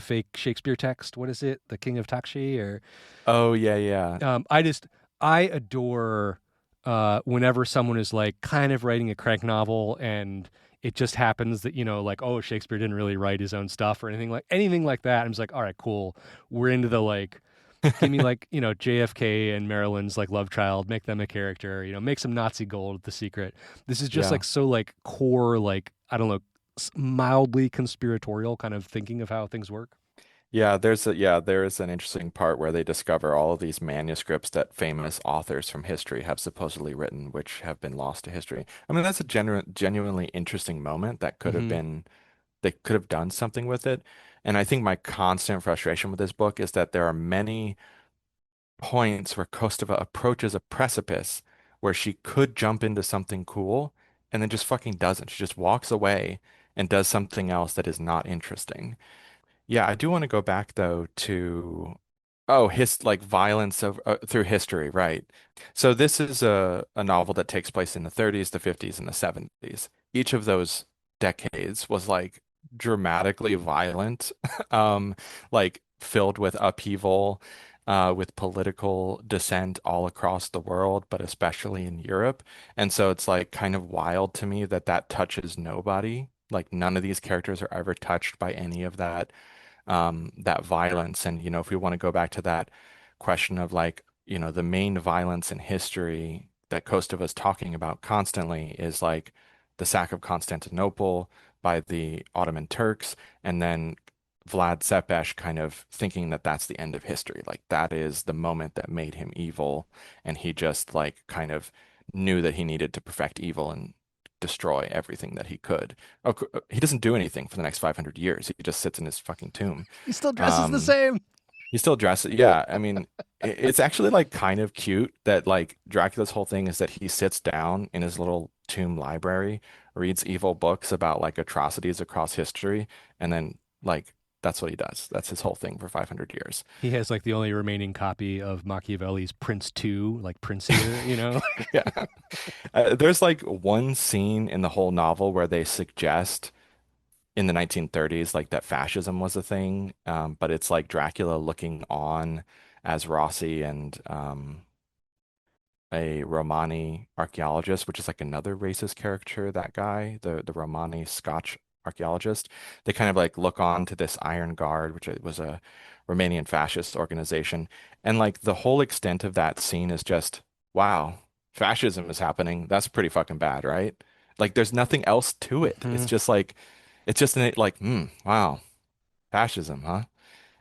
fake Shakespeare text. What is it? The King of Takshi or Oh, yeah, yeah. I adore whenever someone is like kind of writing a crank novel and it just happens that like, oh, Shakespeare didn't really write his own stuff or anything like that. I'm just like, all right, cool. We're into the like give me like JFK and Marilyn's like love child, make them a character, make some Nazi gold the secret. This is just Yeah. like so like core, like I don't know, mildly conspiratorial kind of thinking of how things work. There is an interesting part where they discover all of these manuscripts that famous authors from history have supposedly written, which have been lost to history. I mean, that's a genuinely interesting moment that could have Hmm. been they could have done something with it. And I think my constant frustration with this book is that there are many points where Kostova approaches a precipice where she could jump into something cool and then just fucking doesn't. She just walks away and does something else that is not interesting. Yeah, I do want to go back though to his like violence of through history, right? So this is a novel that takes place in the 30s, the 50s, and the 70s. Each of those decades was like dramatically violent, like filled with upheaval, with political dissent all across the world, but especially in Europe. And so it's like kind of wild to me that that touches nobody. Like none of these characters are ever touched by any of that violence. And, if we want to go back to that question of like, the main violence in history that Kostova is talking about constantly is like the sack of Constantinople by the Ottoman Turks, and then Vlad Tepes kind of thinking that that's the end of history. Like that is the moment that made him evil, and he just like kind of knew that he needed to perfect evil and destroy everything that he could. He doesn't do anything for the next 500 years. He just sits in his fucking tomb. He still dresses the Um, same. he still dresses. Yeah, I mean, it's actually like kind of cute that like Dracula's whole thing is that he sits down in his little tomb library, reads evil books about like atrocities across history, and then like that's what he does. That's his whole thing for 500 years. He has like the only remaining copy of Machiavelli's Prince 2, like Prince Eater, you know? Yeah. There's like one scene in the whole novel where they suggest in the 1930s, like that fascism was a thing. But it's like Dracula looking on as Rossi and a Romani archaeologist, which is like another racist character, that guy, the Romani Scotch archaeologist. They kind of like look on to this Iron Guard, which was a Romanian fascist organization. And like the whole extent of that scene is just, wow, fascism is happening. That's pretty fucking bad, right? Like there's nothing else to it. It's Mhm. just like, it's just like, wow, fascism, huh?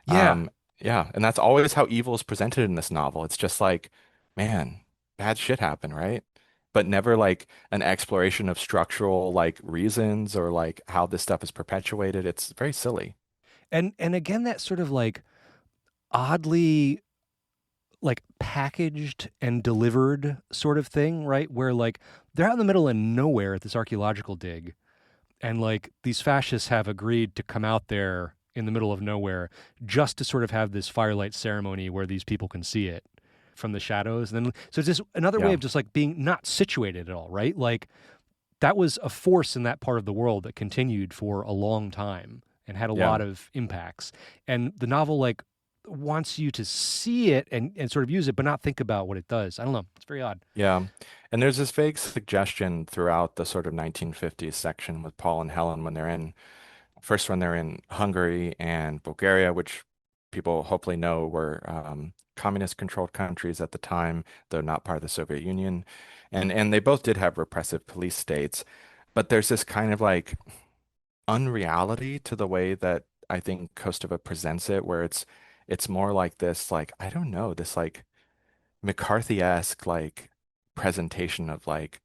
Yeah. Yeah, and that's always how evil is presented in this novel. It's just like, man, bad shit happened, right? But never like an exploration of structural like reasons or like how this stuff is perpetuated. It's very silly. And again that sort of like oddly like packaged and delivered sort of thing, right? Where like they're out in the middle of nowhere at this archaeological dig, and like these fascists have agreed to come out there in the middle of nowhere just to sort of have this firelight ceremony where these people can see it from the shadows. And then so it's just another way Yeah, of just like being not situated at all, right? Like that was a force in that part of the world that continued for a long time and had a yeah, lot of impacts. And the novel like wants you to see it and sort of use it, but not think about what it does. I don't know. It's very odd. yeah. And there's this vague suggestion throughout the sort of 1950s section with Paul and Helen when they're in first when they're in Hungary and Bulgaria, which people hopefully know were communist-controlled countries at the time, though not part of the Soviet Union. And they both did have repressive police states, but there's this kind of like unreality to the way that I think Kostova presents it, where it's more like this, like, I don't know, this like McCarthy-esque like presentation of like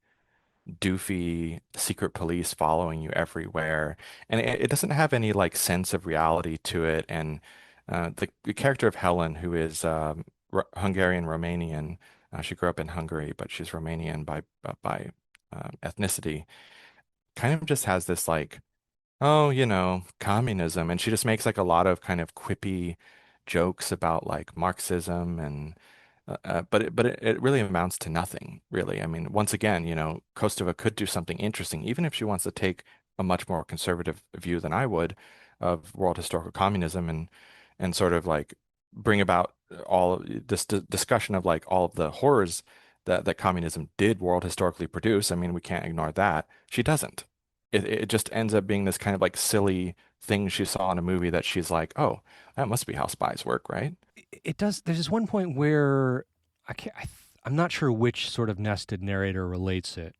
doofy secret police following you everywhere, and it doesn't have any like sense of reality to it. And the character of Helen, who is Hungarian Romanian, she grew up in Hungary, but she's Romanian by ethnicity, kind of just has this like, oh, communism. And she just makes like a lot of kind of quippy jokes about like Marxism and but it really amounts to nothing, really. I mean, once again, Kostova could do something interesting, even if she wants to take a much more conservative view than I would of world historical communism and sort of like bring about all of this discussion of like all of the horrors that communism did world historically produce. I mean, we can't ignore that. She doesn't. It just ends up being this kind of like silly thing she saw in a movie that she's like, oh, that must be how spies work, right? It does. There's this one point where I can't. I'm not sure which sort of nested narrator relates it,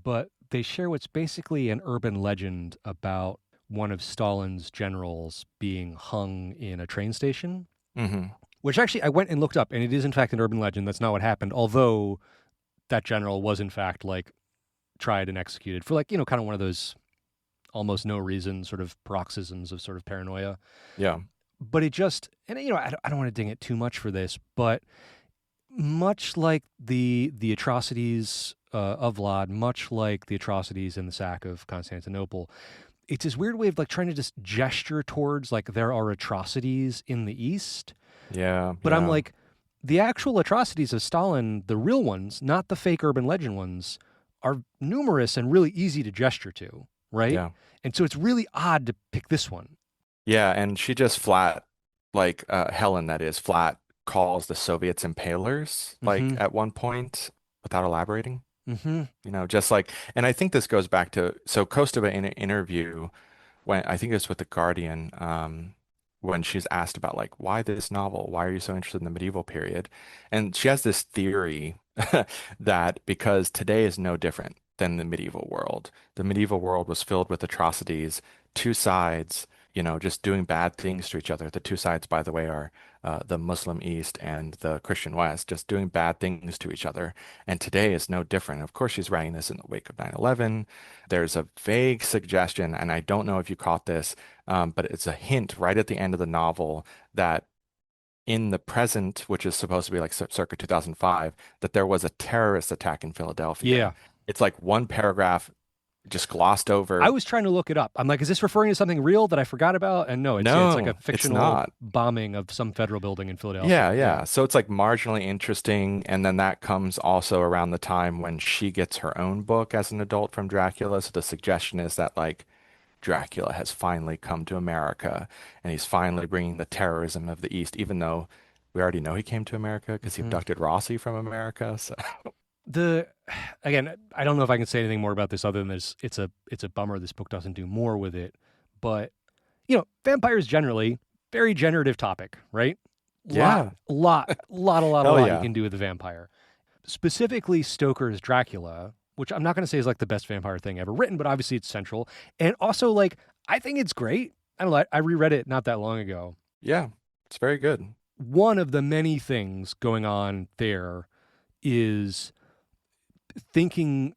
but they share what's basically an urban legend about one of Stalin's generals being hung in a train station. Hmm. Which actually I went and looked up, and it is in fact an urban legend. That's not what happened. Although that general was in fact like tried and executed for like kind of one of those almost no reason sort of paroxysms of sort of paranoia. Yeah. But it just and I don't want to ding it too much for this, but much like the atrocities of Vlad, much like the atrocities in the sack of Constantinople, it's this weird way of like trying to just gesture towards like there are atrocities in the East. Yeah, But I'm yeah, like, the actual atrocities of Stalin, the real ones, not the fake urban legend ones, are numerous and really easy to gesture to, right? yeah. And so it's really odd to pick this one. Yeah, and she just flat, like Helen, that is, flat calls the Soviets impalers, like Hmm. at one point, without elaborating. Mm-hmm. Just like, and I think this goes back to, so Kostova in an interview, when I think it's with the Guardian, when she's asked about like, why this novel? Why are you so interested in the medieval period? And she has this theory that because today is no different than the medieval world. The medieval world was filled with atrocities, two sides, just doing bad things to each other. The two sides, by the way, are the Muslim East and the Christian West, just doing bad things to each other. And today is no different. Of course, she's writing this in the wake of 9/11. There's a vague suggestion, and I don't know if you caught this, but it's a hint right at the end of the novel that in the present, which is supposed to be like circa 2005, that there was a terrorist attack in Yeah. Philadelphia. It's like one paragraph just glossed I over. was trying to look it up. I'm like, is this referring to something real that I forgot about? And no, it's like a No, it's fictional not. bombing of some federal building in Yeah, Philadelphia. Yeah. yeah. So it's like marginally interesting. And then that comes also around the time when she gets her own book as an adult from Dracula. So the suggestion is that like Dracula has finally come to America and he's finally bringing the terrorism of the East, even though we already know he came to America because he Mhm. abducted Rossi from America. So The again, I don't know if I can say anything more about this other than this. It's a bummer this book doesn't do more with it. But vampires generally very generative topic, right? yeah, A hell lot you yeah. can do with a vampire. Specifically, Stoker's Dracula, which I'm not going to say is like the best vampire thing ever written, but obviously it's central. And also, like, I think it's great. I don't know. I reread it not that long ago. Yeah, it's very good. One of the many things going on there is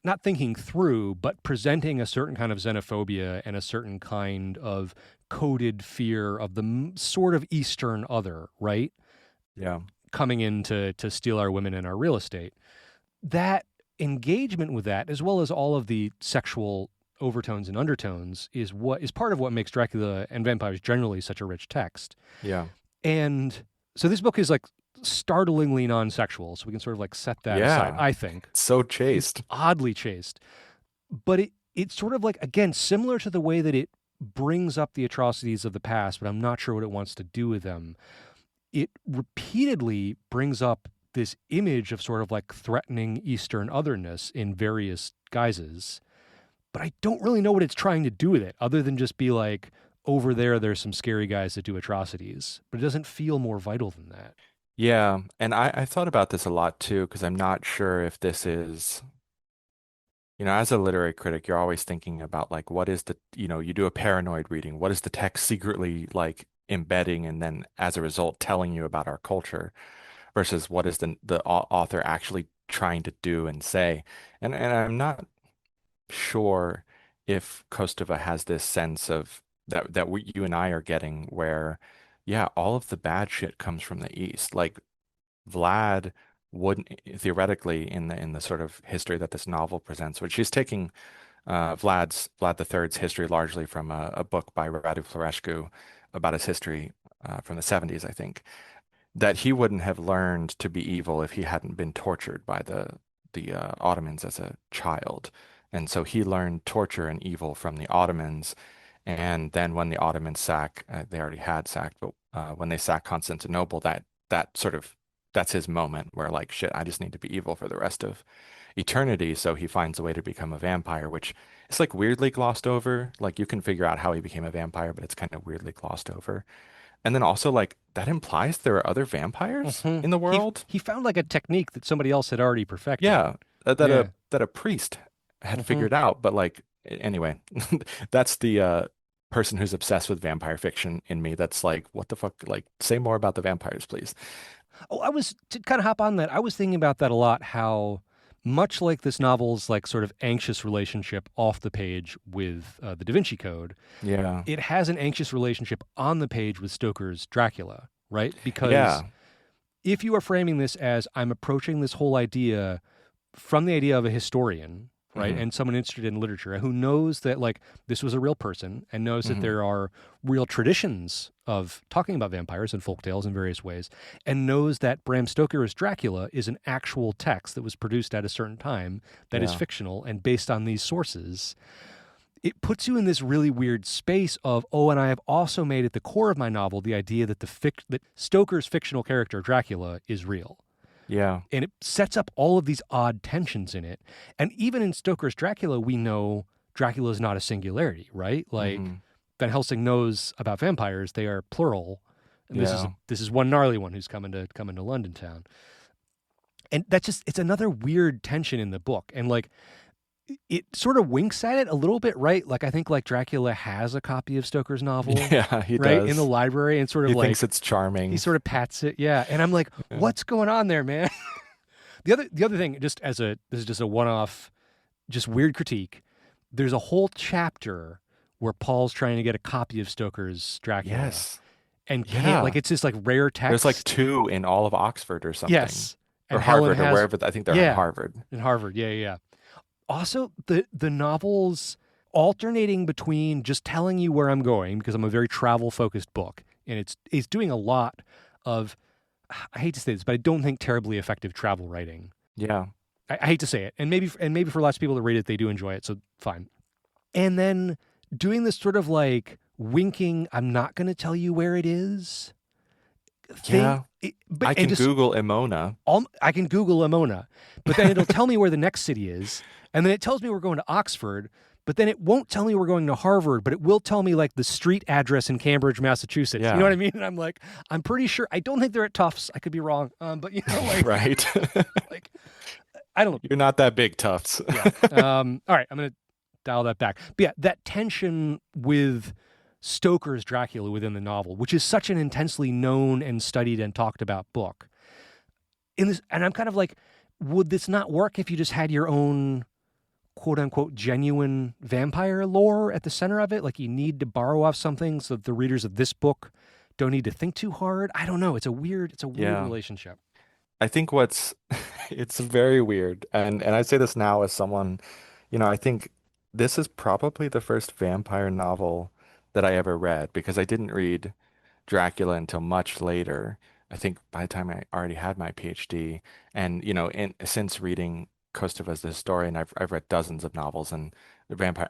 not thinking through, but presenting a certain kind of xenophobia and a certain kind of coded fear of the sort of Eastern other, right? Yeah. Coming in to steal our women and our real estate. That engagement with that, as well as all of the sexual overtones and undertones, is part of what makes Dracula and vampires generally such a rich text. Yeah. And so this book is like startlingly non-sexual, so we can sort of like set that aside, Yeah. I think. It's so It's chaste. oddly chaste. But it's sort of like, again, similar to the way that it brings up the atrocities of the past, but I'm not sure what it wants to do with them. It repeatedly brings up this image of sort of like threatening Eastern otherness in various guises. But I don't really know what it's trying to do with it, other than just be like, over there's some scary guys that do atrocities. But it doesn't feel more vital than that. Yeah. And I thought about this a lot too, because I'm not sure if this is, as a literary critic, you're always thinking about like, what is you do a paranoid reading. What is the text secretly like embedding and then as a result telling you about our culture versus what is the author actually trying to do and say. And I'm not sure if Kostova has this sense of you and I are getting where, yeah, all of the bad shit comes from the East. Like Vlad wouldn't theoretically in the sort of history that this novel presents, which she's taking Vlad the Third's history largely from a book by Radu Florescu about his history from the 70s, I think, that he wouldn't have learned to be evil if he hadn't been tortured by the Ottomans as a child. And so he learned torture and evil from the Ottomans. And then when the Ottomans they already had sacked, but when they sacked Constantinople, that's his moment where like, shit, I just need to be evil for the rest of eternity. So he finds a way to become a vampire, which is like weirdly glossed over. Like you can figure out how he became a vampire, but it's kind of weirdly glossed over. And then also like that implies there are other vampires Mhm. in the He world. he found like a technique that somebody else had already perfected. Yeah, that Yeah. a priest had Mhm. figured out. But like anyway, that's the person who's obsessed with vampire fiction in me. That's like, what the fuck? Like, say more about the vampires, please. Oh, I was to kind of hop on that. I was thinking about that a lot. How much like this novel's like sort of anxious relationship off the page with the Da Vinci Code, Yeah, it has an anxious relationship on the page with Stoker's Dracula, right? Because yeah, if you are framing this as I'm approaching this whole idea from the idea of a historian, right, hmm and someone interested in literature who knows that like this was a real person and knows that hmm there are real traditions of talking about vampires and folktales in various ways, and knows that Bram Stoker's Dracula is an actual text that was produced at a certain time that is yeah, fictional and based on these sources. It puts you in this really weird space of, oh, and I have also made at the core of my novel the idea that that Stoker's fictional character Dracula is real. Yeah. And it sets up all of these odd tensions in it. And even in Stoker's Dracula, we know Dracula is not a singularity, right? Like Hmm. Van Helsing knows about vampires; they are plural. And Yeah. this is one gnarly one who's coming to London town. And that's just it's another weird tension in the book. And like it sort of winks at it a little bit, right? Like I think like Dracula has a copy of Stoker's novel, Yeah, he right, in the does. library, and sort of He thinks like it's he charming. sort of pats it, yeah. And I'm like, Yeah. what's going on there, man? The other thing, just as a this is just a one off, just weird critique. There's a whole chapter where Paul's trying to get a copy of Stoker's Dracula Yes. and can't, like Yeah. it's this like rare There's like text. two in all of Oxford or something. Yes, Or and Helen Harvard or has wherever. I think they're in yeah Harvard. in Harvard, yeah, yeah. Also, the novels alternating between just telling you where I'm going because I'm a very travel focused book, and it's doing a lot of I hate to say this, but I don't think terribly effective travel writing. Yeah. I hate to say it, and maybe for lots of people that read it, they do enjoy it, so fine. And then doing this sort of like winking, I'm not going to tell you where it is thing. Yeah. But I and can just Google Emona. I can Google Emona, but then it'll tell me where the next city is, and then it tells me we're going to Oxford, but then it won't tell me we're going to Harvard, but it will tell me like the street address in Cambridge, Massachusetts. You know what Yeah. I mean? And I'm like, I'm pretty sure. I don't think they're at Tufts. I could be wrong, but you know, Right. like I don't know. You're not that big, Tufts. Yeah. All right, I'm gonna dial that back. But yeah, that tension with Stoker's Dracula within the novel, which is such an intensely known and studied and talked about book. In this, and I'm kind of like, would this not work if you just had your own quote unquote genuine vampire lore at the center of it? Like you need to borrow off something so that the readers of this book don't need to think too hard. I don't know. It's a weird Yeah. relationship. I think what's it's very weird. And I say this now as someone, I think this is probably the first vampire novel that I ever read because I didn't read Dracula until much later. I think by the time I already had my PhD, and since reading Kostova as the historian, I've read dozens of novels and the vampire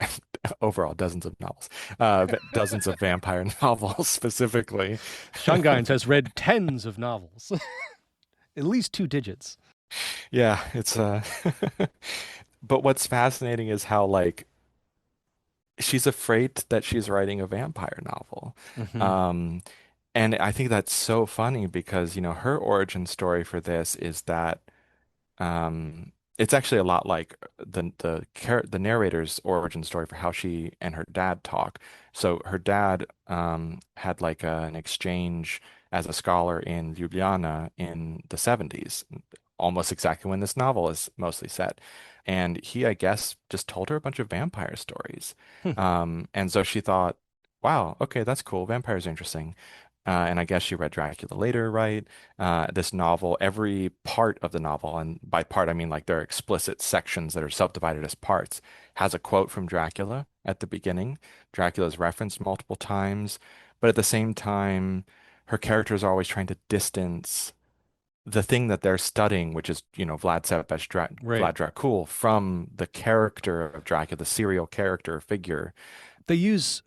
overall dozens of novels, dozens of vampire novels specifically. Sean Guynes has read tens of novels, at least two digits. Yeah, it's but what's fascinating is how like she's afraid that she's writing a vampire novel. Hmm. Um, and I think that's so funny because, her origin story for this is that it's actually a lot like the narrator's origin story for how she and her dad talk. So her dad had like an exchange as a scholar in Ljubljana in the 70s, almost exactly when this novel is mostly set. And he, I guess, just told her a bunch of vampire stories. And so she thought, wow, okay, that's cool. Vampires are interesting. And I guess she read Dracula later, right? This novel, every part of the novel, and by part I mean like there are explicit sections that are subdivided as parts, has a quote from Dracula at the beginning. Dracula is referenced multiple times, but at the same time, her characters are always trying to distance the thing that they're studying, which is, Right. Vlad Dracul, from the character of Dracula, the serial character figure. They use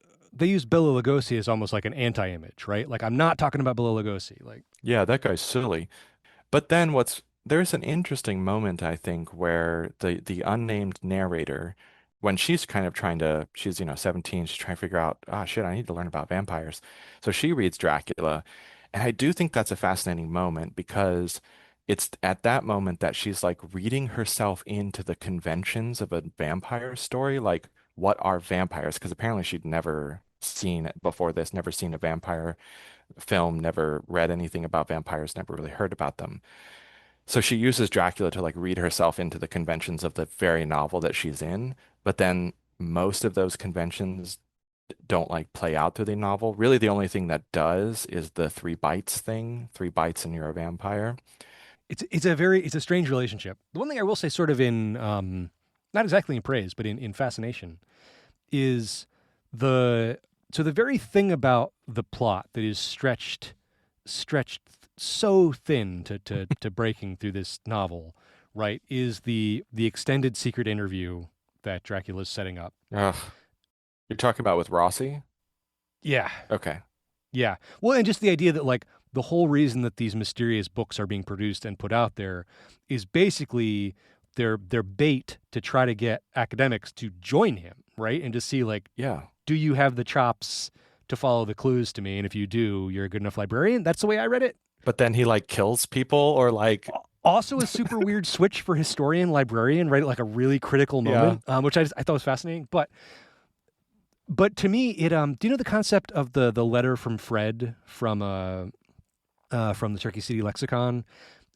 Bela Lugosi as almost like an anti-image, right? Like I'm not talking about Bela Lugosi. Like Yeah, that guy's silly. But then there's an interesting moment, I think, where the unnamed narrator, when she's kind of she's, 17, she's trying to figure out, ah, shit, I need to learn about vampires. So she reads Dracula. And I do think that's a fascinating moment because it's at that moment that she's like reading herself into the conventions of a vampire story. Like, what are vampires? Because apparently she'd never seen it before this, never seen a vampire film, never read anything about vampires, never really heard about them. So she uses Dracula to like read herself into the conventions of the very novel that she's in, but then most of those conventions don't like play out through the novel. Really, the only thing that does is the 3 bites thing, 3 bites and you're a vampire. it's a strange relationship. The one thing I will say, sort of in not exactly in praise, but in fascination, is the the very thing about the plot that is stretched so thin to breaking through this novel, right, is the extended secret interview that Dracula's setting up. Ugh. You're talking about with Rossi? Yeah. Okay. Yeah. Well, and just the idea that like the whole reason that these mysterious books are being produced and put out there is basically their bait to try to get academics to join him, right? And to see like, Yeah. do you have the chops to follow the clues to me? And if you do, you're a good enough librarian. That's the way I read it. But then he like kills people or like, Also a super weird switch for historian librarian, right? Like a really critical yeah. moment, which I thought was fascinating. But to me, it do you know the concept of the letter from Fred from the Turkey City Lexicon?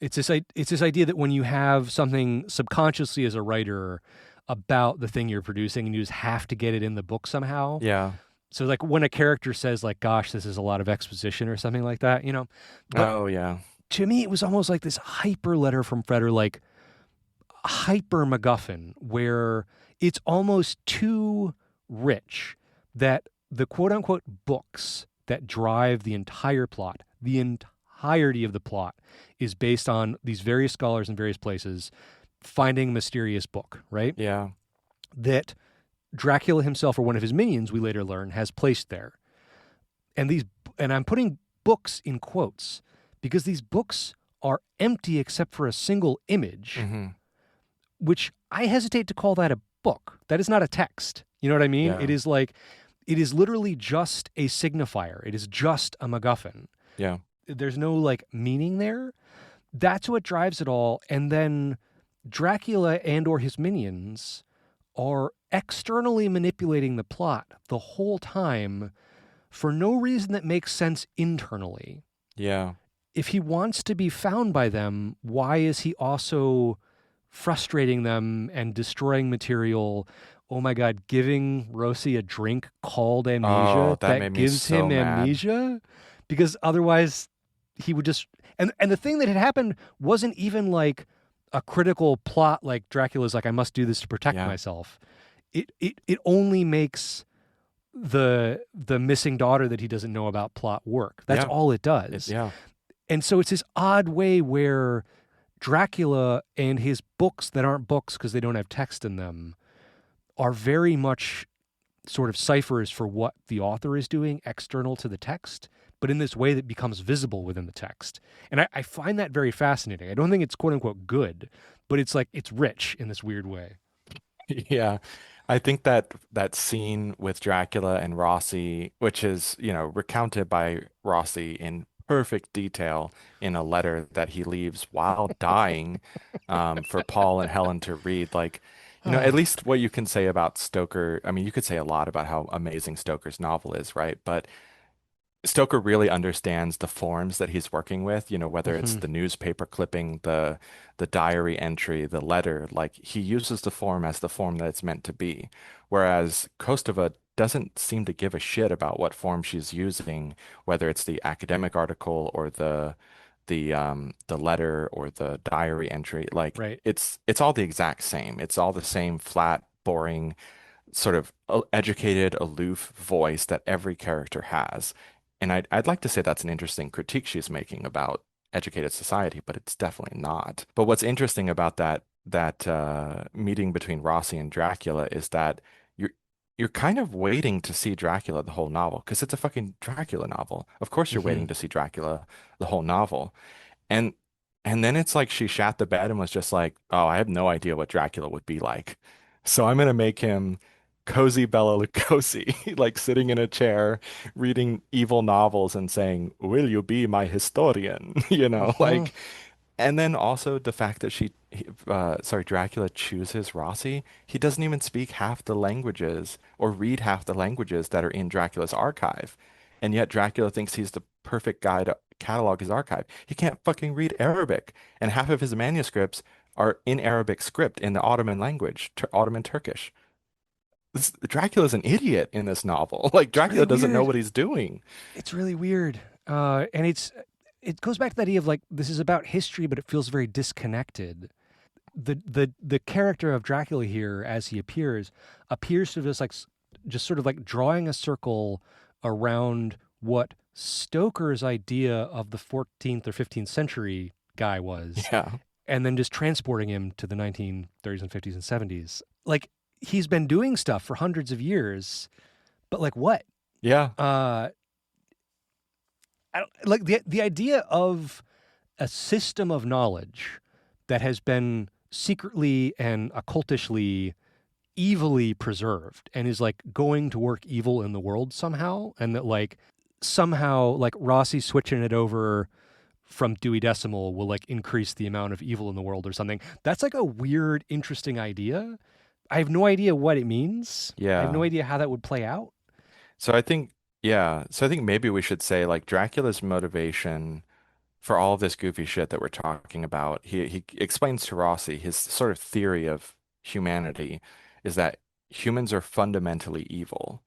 It's this idea that when you have something subconsciously as a writer about the thing you're producing, and you just have to get it in the book somehow. Yeah. So like when a character says like, "Gosh, this is a lot of exposition" or something like that, you know. But Oh, yeah. to me, it was almost like this hyper letter from Fred, or like hyper MacGuffin, where it's almost too rich that the quote unquote books that drive the entire plot, the entirety of the plot, is based on these various scholars in various places finding a mysterious book, right? Yeah. That Dracula himself or one of his minions, we later learn, has placed there. And I'm putting books in quotes because these books are empty except for a single image, Mm-hmm. which I hesitate to call that a book. That is not a text. You know what I mean? Yeah. It is literally just a signifier. It is just a MacGuffin. Yeah. There's no like meaning there. That's what drives it all. And then Dracula and or his minions are externally manipulating the plot the whole time for no reason that makes sense internally. Yeah. If he wants to be found by them, why is he also frustrating them and destroying material? Oh my God, giving Rossi a drink called amnesia Oh, that made me gives so him mad. amnesia? Because otherwise he would just and the thing that had happened wasn't even like a critical plot like Dracula's like, I must do this to protect Yeah. myself. It only makes the missing daughter that he doesn't know about plot work. That's Yeah. all it does. Yeah. And so it's this odd way where Dracula and his books that aren't books because they don't have text in them are very much sort of ciphers for what the author is doing external to the text, but in this way that becomes visible within the text. And I find that very fascinating. I don't think it's quote unquote good, but it's like it's rich in this weird way. Yeah. I think that scene with Dracula and Rossi, which is, recounted by Rossi in perfect detail in a letter that he leaves while dying, for Paul and Helen to read. Like, at least what you can say about Stoker. I mean, you could say a lot about how amazing Stoker's novel is, right? But Stoker really understands the forms that he's working with, whether it's Mhm. the newspaper clipping, the diary entry, the letter, like he uses the form as the form that it's meant to be. Whereas Kostova doesn't seem to give a shit about what form she's using, whether it's the academic article or the letter or the diary entry. Like Right. it's all the exact same. It's all the same flat, boring, sort of educated, aloof voice that every character has. And I'd like to say that's an interesting critique she's making about educated society, but it's definitely not. But what's interesting about that meeting between Rossi and Dracula is that you're you're kind of waiting to see Dracula the whole novel because it's a fucking Dracula novel. Of course you're Hmm. waiting to see Dracula the whole novel. And and then it's like she shat the bed and was just like, "Oh, I have no idea what Dracula would be like. So I'm gonna make him cozy Bela Lugosi, like sitting in a chair reading evil novels and saying, 'Will you be my historian?'" Hmm. Like, and then also the fact that Dracula chooses Rossi. He doesn't even speak half the languages or read half the languages that are in Dracula's archive. And yet Dracula thinks he's the perfect guy to catalog his archive. He can't fucking read Arabic. And half of his manuscripts are in Arabic script in the Ottoman language, Ottoman Turkish. Dracula's an idiot in this novel. Like It's really Dracula doesn't know weird. what he's doing. It's really weird. And it goes back to that idea of like this is about history, but it feels very disconnected. The character of Dracula here, as he appears to just like just sort of like drawing a circle around what Stoker's idea of the 14th or 15th century guy was, Yeah. and then just transporting him to the 1930s and 50s and 70s. Like he's been doing stuff for hundreds of years, but like what? Yeah. Uh, I don't, like the idea of a system of knowledge that has been secretly and occultishly evilly preserved and is like going to work evil in the world somehow, and that like somehow like Rossi switching it over from Dewey Decimal will like increase the amount of evil in the world or something. That's like a weird, interesting idea. I have no idea what it means. I have no Yeah. idea how that would play out. So I think, yeah. So I think maybe we should say like Dracula's motivation for all of this goofy shit that we're talking about. He explains to Rossi his sort of theory of humanity is that humans are fundamentally evil.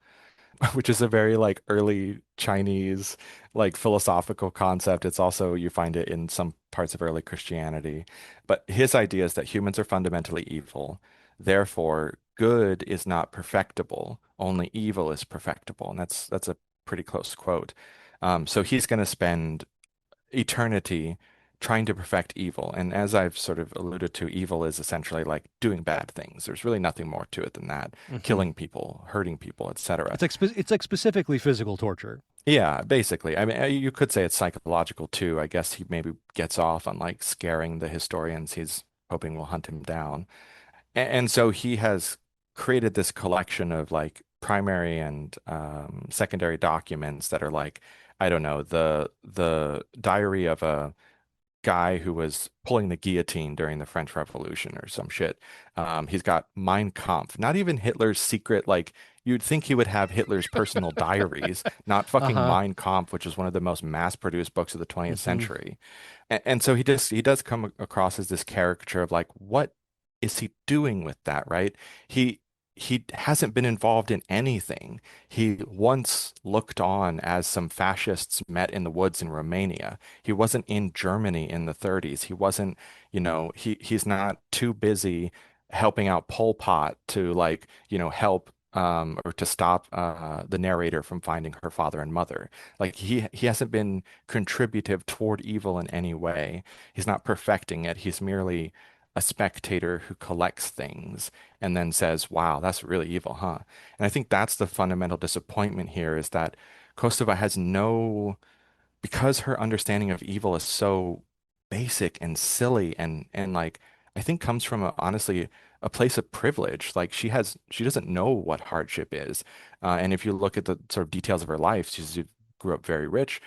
Which is a very like early Chinese like philosophical concept. It's also you find it in some parts of early Christianity. But his idea is that humans are fundamentally evil. Therefore, good is not perfectible. Only evil is perfectible. And that's a pretty close quote. So he's going to spend eternity trying to perfect evil. And as I've sort of alluded to, evil is essentially like doing bad things. There's really nothing more to it than that. Hmm. Killing people, hurting people, etc. It's like specifically physical torture. Yeah, basically. I mean, you could say it's psychological too. I guess he maybe gets off on like scaring the historians he's hoping will hunt him down. And so he has created this collection of like primary and secondary documents that are like, I don't know, the diary of a guy who was pulling the guillotine during the French Revolution or some shit. He's got Mein Kampf, not even Hitler's secret, like you'd think he would have Hitler's personal diaries, not fucking Uh-huh. Mein Kampf, which is one of the most mass-produced books of the 20th Hmm. century. And so he does come across as this caricature of like, what is he doing with that, right? He he hasn't been involved in anything. He once looked on as some fascists met in the woods in Romania. He wasn't in Germany in the 30s. He wasn't, he's not too busy helping out Pol Pot to like, help or to stop the narrator from finding her father and mother. Like he hasn't been contributive toward evil in any way. He's not perfecting it. He's merely a spectator who collects things and then says, "Wow, that's really evil, huh?" And I think that's the fundamental disappointment here is that Kostova has no because her understanding of evil is so basic and silly and like I think comes from honestly a place of privilege. Like she doesn't know what hardship is. And if you look at the sort of details of her life, she grew up very rich.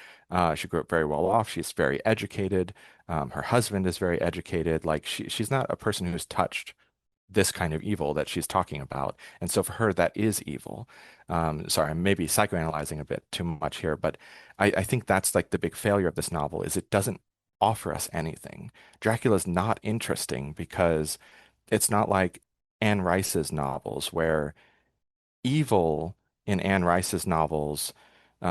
She grew up very well off. She's very educated. Her husband is very educated. Like she's not a person who's touched this kind of evil that she's talking about. And so for her, that is evil. Sorry, I'm maybe psychoanalyzing a bit too much here, but I think that's like the big failure of this novel is it doesn't offer us anything. Dracula's not interesting because it's not like Anne Rice's novels where evil in Anne Rice's novels,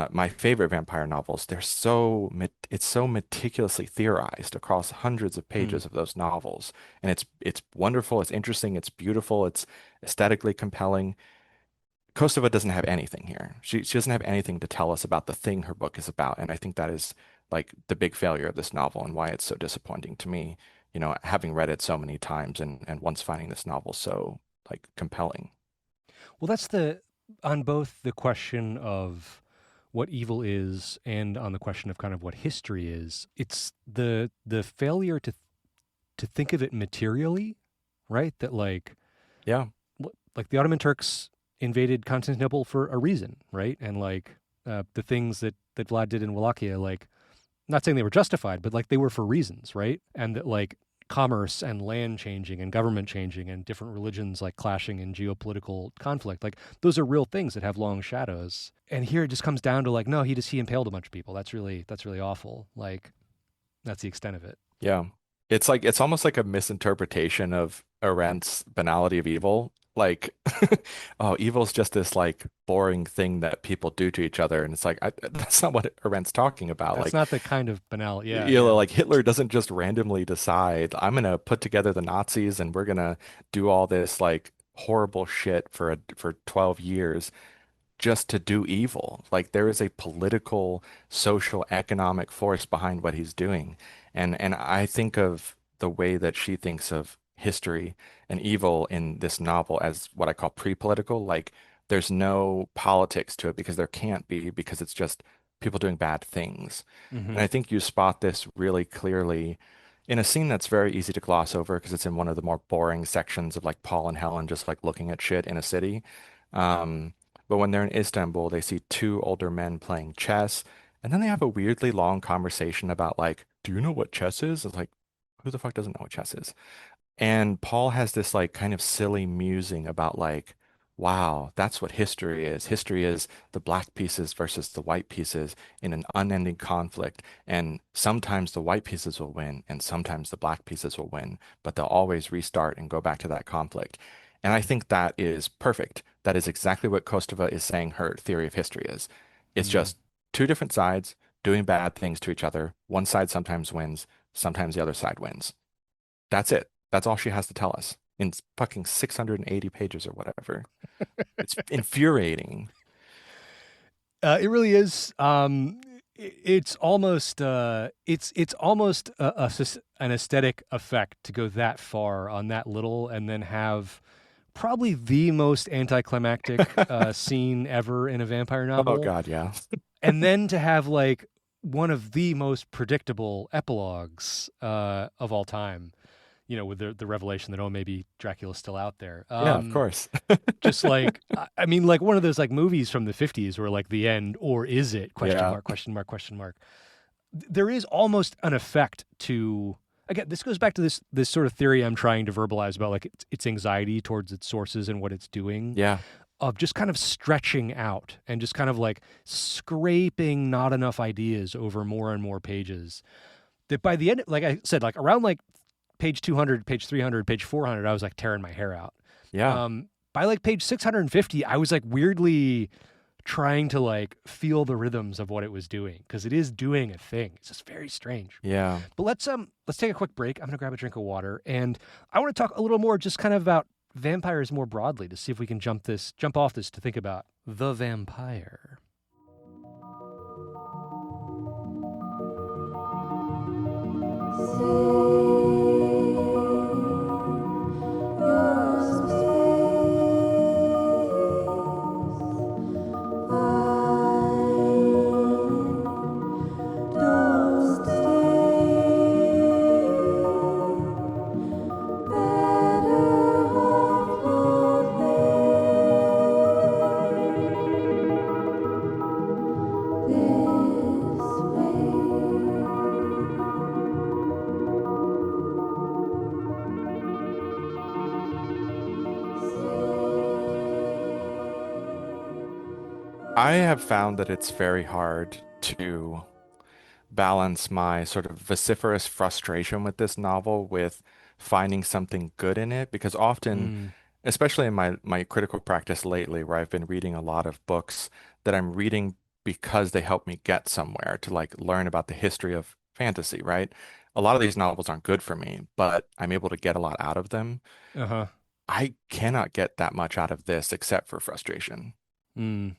my favorite vampire novels, it's so meticulously theorized across hundreds of Hmm. pages of those novels, and it's wonderful, it's interesting, it's beautiful, it's aesthetically compelling. Kostova doesn't have anything here. She doesn't have anything to tell us about the thing her book is about, and I think that is like the big failure of this novel and why it's so disappointing to me, having read it so many times and once finding this novel so like compelling. Well, that's the on both the question of what evil is and on the question of kind of what history is. It's the failure to think of it materially, right? That Yeah. like the Ottoman Turks invaded Constantinople for a reason, right? And like the things that Vlad did in Wallachia, like not saying they were justified, but like they were for reasons, right? And that like commerce and land changing and government changing and different religions like clashing in geopolitical conflict, like those are real things that have long shadows. And here it just comes down to like, no, he impaled a bunch of people. That's really awful. Like that's the extent of it. Yeah. It's like it's almost like a misinterpretation of Arendt's banality of evil. Like, oh, evil's just this like boring thing that people do to each other. And it's like that's not what Arendt's talking about. That's Like, not the kind of banal. Yeah, you know, yeah. like Hitler doesn't just randomly decide, I'm gonna put together the Nazis and we're gonna do all this like horrible shit for 12 years just to do evil. Like there is a political, social, economic force behind what he's doing. And I think of the way that she thinks of history and evil in this novel as what I call pre-political. Like there's no politics to it because there can't be because it's just people doing bad things. Mm-hmm. And I think you spot this really clearly in a scene that's very easy to gloss over because it's in one of the more boring sections of like Paul and Helen just like looking at shit in a city. But when they're in Istanbul, they see two older men playing chess, and then they have a weirdly long conversation about like, do you know what chess is? It's like, who the fuck doesn't know what chess is? And Paul has this like kind of silly musing about like, wow, that's what history is. History is the black pieces versus the white pieces in an unending conflict. And sometimes the white pieces will win and sometimes the black pieces will win, but they'll always restart and go back to that conflict. And I think that is perfect. That is exactly what Kostova is saying her theory of history is. It's Mm. just two different sides doing bad things to each other. One side sometimes wins, sometimes the other side wins. That's it. That's all she has to tell us in fucking 680 pages or whatever. It's infuriating. It really is. It's almost it's almost an aesthetic effect to go that far on that little, and then have probably the most anticlimactic scene ever in a vampire Oh novel, God, yeah. and then to have like one of the most predictable epilogues of all time. You know, with the revelation that, oh, maybe Dracula's still out there. Yeah, of course. Just like, I mean, like one of those like movies from the 50s where like the end, or is it, question Yeah. mark, question mark, question mark. There is almost an effect to, again, this goes back to this sort of theory I'm trying to verbalize about like its anxiety towards its sources and what it's doing, Yeah. of just kind of stretching out and just kind of like scraping not enough ideas over more and more pages, that by the end, like I said, like around like page 200, page 300, page 400, I was like tearing my hair out. Yeah. By like page 650, I was like weirdly trying to like feel the rhythms of what it was doing, because it is doing a thing. It's just very strange. Yeah. But let's take a quick break. I'm gonna grab a drink of water, and I want to talk a little more just kind of about vampires more broadly, to see if we can jump off this to think about the vampire. I have found that it's very hard to balance my sort of vociferous frustration with this novel with finding something good in it because often, Mm, especially in my critical practice lately, where I've been reading a lot of books that I'm reading because they help me get somewhere to like learn about the history of fantasy, right? A lot of these novels aren't good for me, but I'm able to get a lot out of them. uh-huh. I cannot get that much out of this except for frustration. Mm.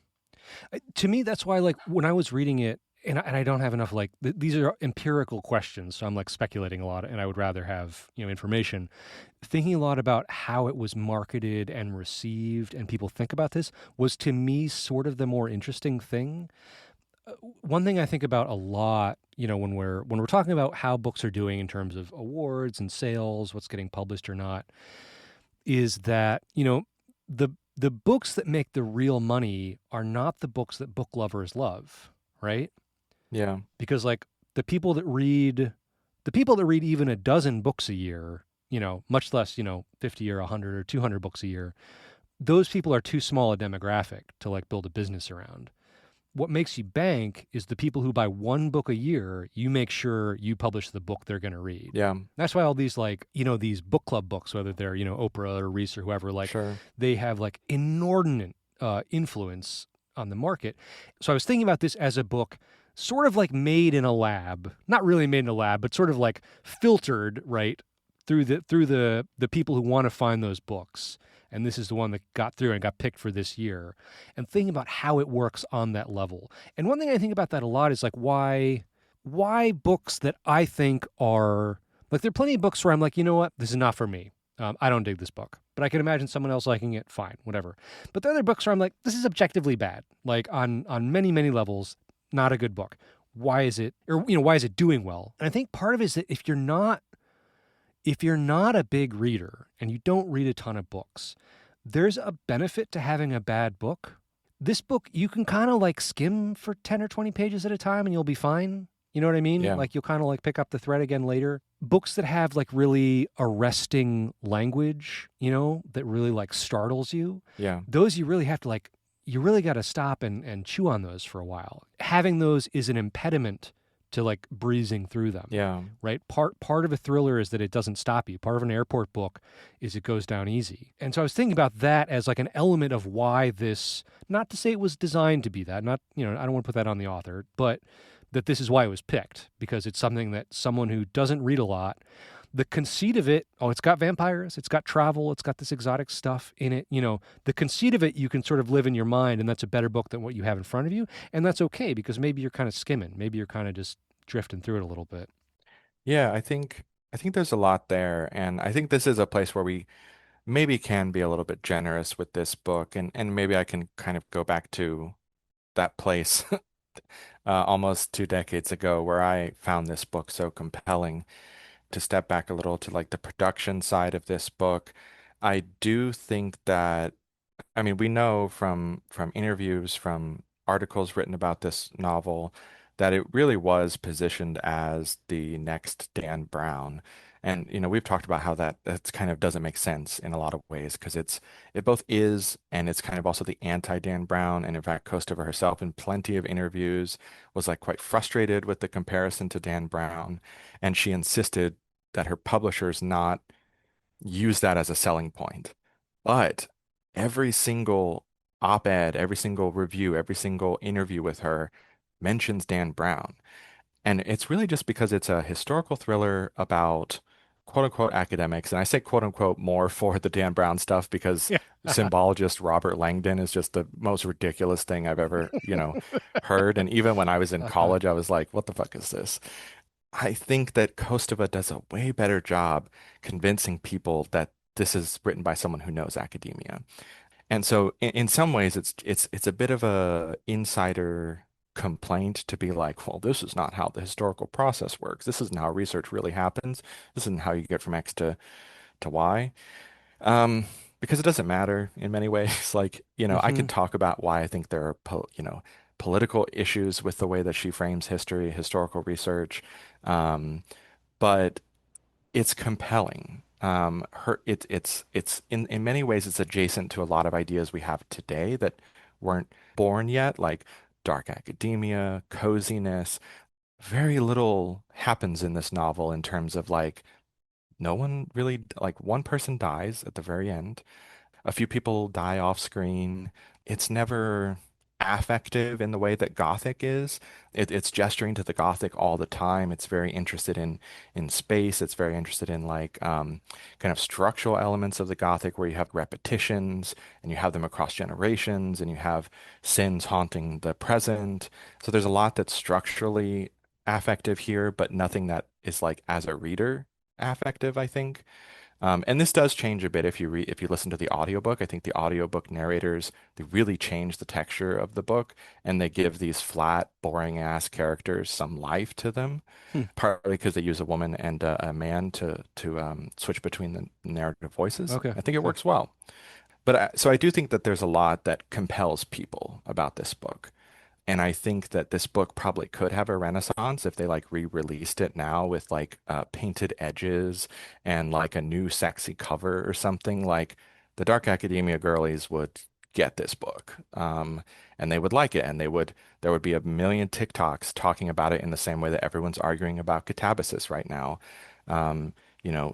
To me, that's why, like, when I was reading it, and I don't have enough, like, these are empirical questions, so I'm, like, speculating a lot, and I would rather have, information. Thinking a lot about how it was marketed and received, and people think about this, was, to me, sort of the more interesting thing. One thing I think about a lot, when we're talking about how books are doing in terms of awards and sales, what's getting published or not, is that, the books that make the real money are not the books that book lovers love, right? Yeah. Because like the people that read even a dozen books a year, much less, 50 or 100 or 200 books a year, those people are too small a demographic to like build a business around. What makes you bank is the people who buy one book a year, you make sure you publish the book they're going to read. Yeah. That's why all these like, these book club books, whether they're, Oprah or Reese or whoever, like Sure. they have like inordinate influence on the market. So I was thinking about this as a book sort of like made in a lab, not really made in a lab, but sort of like filtered, right, through the people who want to find those books. And this is the one that got through and got picked for this year. And thinking about how it works on that level. And one thing I think about that a lot is like why books that I think are like, there are plenty of books where I'm like, you know what, this is not for me. I don't dig this book, but I can imagine someone else liking it. Fine, whatever. But there are other books where I'm like, this is objectively bad, like on many, many levels, not a good book. Why is it, or why is it doing well? And I think part of it is that if you're not a big reader and you don't read a ton of books, there's a benefit to having a bad book. This book, you can kind of like skim for 10 or 20 pages at a time and you'll be fine. You know what I mean? Yeah. Like you'll kind of like pick up the thread again later. Books that have like really arresting language, that really like startles you, Yeah. those you really have to like, you really got to stop and chew on those for a while. Having those is an impediment to like breezing through them, Yeah. right? Part of a thriller is that it doesn't stop you. Part of an airport book is it goes down easy. And so I was thinking about that as like an element of why this, not to say it was designed to be that, not, I don't want to put that on the author, but that this is why it was picked, because it's something that someone who doesn't read a lot, the conceit of it, it's got vampires, it's got travel, it's got this exotic stuff in it. The conceit of it, you can sort of live in your mind, and that's a better book than what you have in front of you. And that's okay, because maybe you're kind of skimming. Maybe you're kind of just drifting through it a little bit. Yeah, I think there's a lot there, and I think this is a place where we maybe can be a little bit generous with this book, and maybe I can kind of go back to that place almost 2 decades ago where I found this book so compelling. To step back a little to like the production side of this book, I do think that I mean, we know from interviews, from articles written about this novel, that it really was positioned as the next Dan Brown. And we've talked about how that kind of doesn't make sense in a lot of ways because it both is and it's kind of also the anti-Dan Brown. And in fact, Kostova herself in plenty of interviews was like quite frustrated with the comparison to Dan Brown, and she insisted that her publishers not use that as a selling point. But every single op-ed, every single review, every single interview with her mentions Dan Brown. And it's really just because it's a historical thriller about quote unquote academics. And I say quote unquote more for the Dan Brown stuff because Yeah. symbologist Robert Langdon is just the most ridiculous thing I've ever, heard. And even when I was in Uh-huh. college, I was like, what the fuck is this? I think that Kostova does a way better job convincing people that this is written by someone who knows academia. And so in some ways it's a bit of a insider complaint to be like, well, this is not how the historical process works. This isn't how research really happens. This isn't how you get from X to Y. Um, because it doesn't matter in many ways. Like, I Hmm. could talk about why I think there are political issues with the way that she frames history, historical research. Um, but it's compelling. It's in many ways it's adjacent to a lot of ideas we have today that weren't born yet, like dark academia, coziness. Very little happens in this novel in terms of like no one really like one person dies at the very end. A few people die off screen. It's never affective in the way that Gothic is. It's gesturing to the Gothic all the time. It's very interested in space. It's very interested in like kind of structural elements of the Gothic where you have repetitions and you have them across generations and you have sins haunting the present. So there's a lot that's structurally affective here, but nothing that is like as a reader affective, I think. And this does change a bit if you listen to the audiobook. I think the audiobook narrators, they really change the texture of the book and they give these flat, boring ass characters some life to them, Hmm. partly because they use a woman and a man to switch between the narrative voices. Okay. I think it Huh. works well. But so I do think that there's a lot that compels people about this book. And I think that this book probably could have a renaissance if they like re-released it now with like painted edges and like a new sexy cover or something. Like the Dark Academia girlies would get this book, and they would like it, and there would be a million TikToks talking about it in the same way that everyone's arguing about catabasis right now.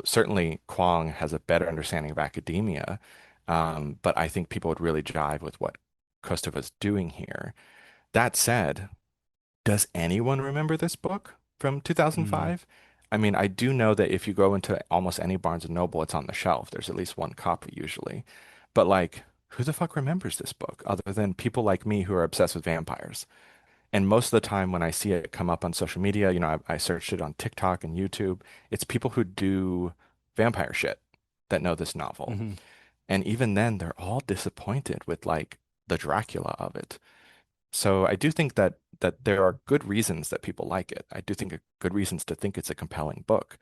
Certainly Kwong has a better understanding of academia, but I think people would really jive with what Kostova's doing here. That said, does anyone remember this book from Mm. 2005? I mean, I do know that if you go into almost any Barnes& and Noble, it's on the shelf. There's at least one copy usually. But like, who the fuck remembers this book other than people like me who are obsessed with vampires? And most of the time when I see it come up on social media, I searched it on TikTok and YouTube. It's people who do vampire shit that know this novel. Hmm. And even then, they're all disappointed with like the Dracula of it. So I do think that that there are good reasons that people like it. I do think good reasons to think it's a compelling book.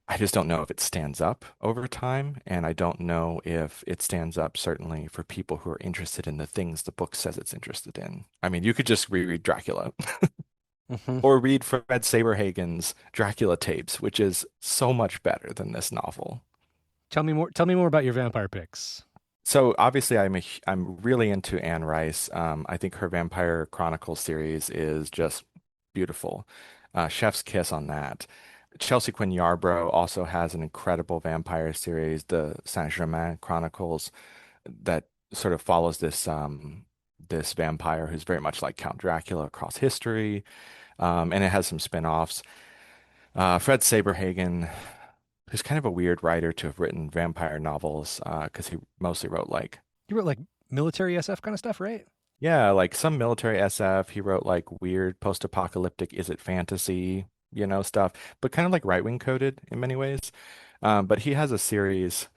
I just don't know if it stands up over time, and I don't know if it stands up certainly for people who are interested in the things the book says it's interested in. I mean, you could just reread Dracula Hmm. or read Fred Saberhagen's Dracula tapes, which is so much better than this novel. Tell me more. Tell me more about your vampire picks. So obviously, I'm really into Anne Rice. I think her Vampire Chronicles series is just beautiful. Chef's kiss on that. Chelsea Quinn Yarbro also has an incredible vampire series, the Saint-Germain Chronicles, that sort of follows this vampire who's very much like Count Dracula across history, and it has some spin-offs. Fred Saberhagen, who's kind of a weird writer to have written vampire novels, because he mostly wrote like, You wrote like military SF kind of stuff, right? yeah, like some military SF. He wrote like weird post-apocalyptic, is it fantasy, stuff, but kind of like right-wing coded in many ways. But he has a series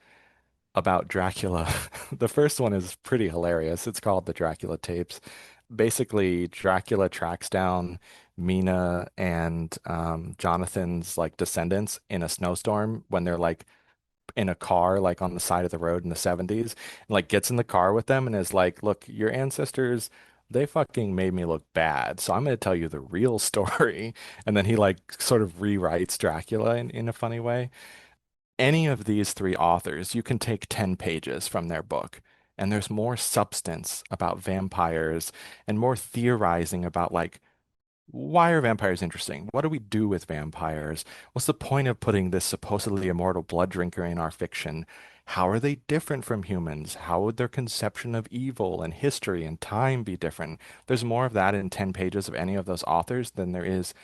about Dracula. The first one is pretty hilarious. It's called the Dracula Tapes. Basically, Dracula tracks down Mina and Jonathan's like descendants in a snowstorm when they're like in a car like on the side of the road in the 70s, and like gets in the car with them and is like, look, your ancestors, they fucking made me look bad, so I'm going to tell you the real story. And then he like sort of rewrites Dracula in a funny way. Any of these three authors, you can take 10 pages from their book, and there's more substance about vampires and more theorizing about like, why are vampires interesting? What do we do with vampires? What's the point of putting this supposedly immortal blood drinker in our fiction? How are they different from humans? How would their conception of evil and history and time be different? There's more of that in 10 pages of any of those authors than there is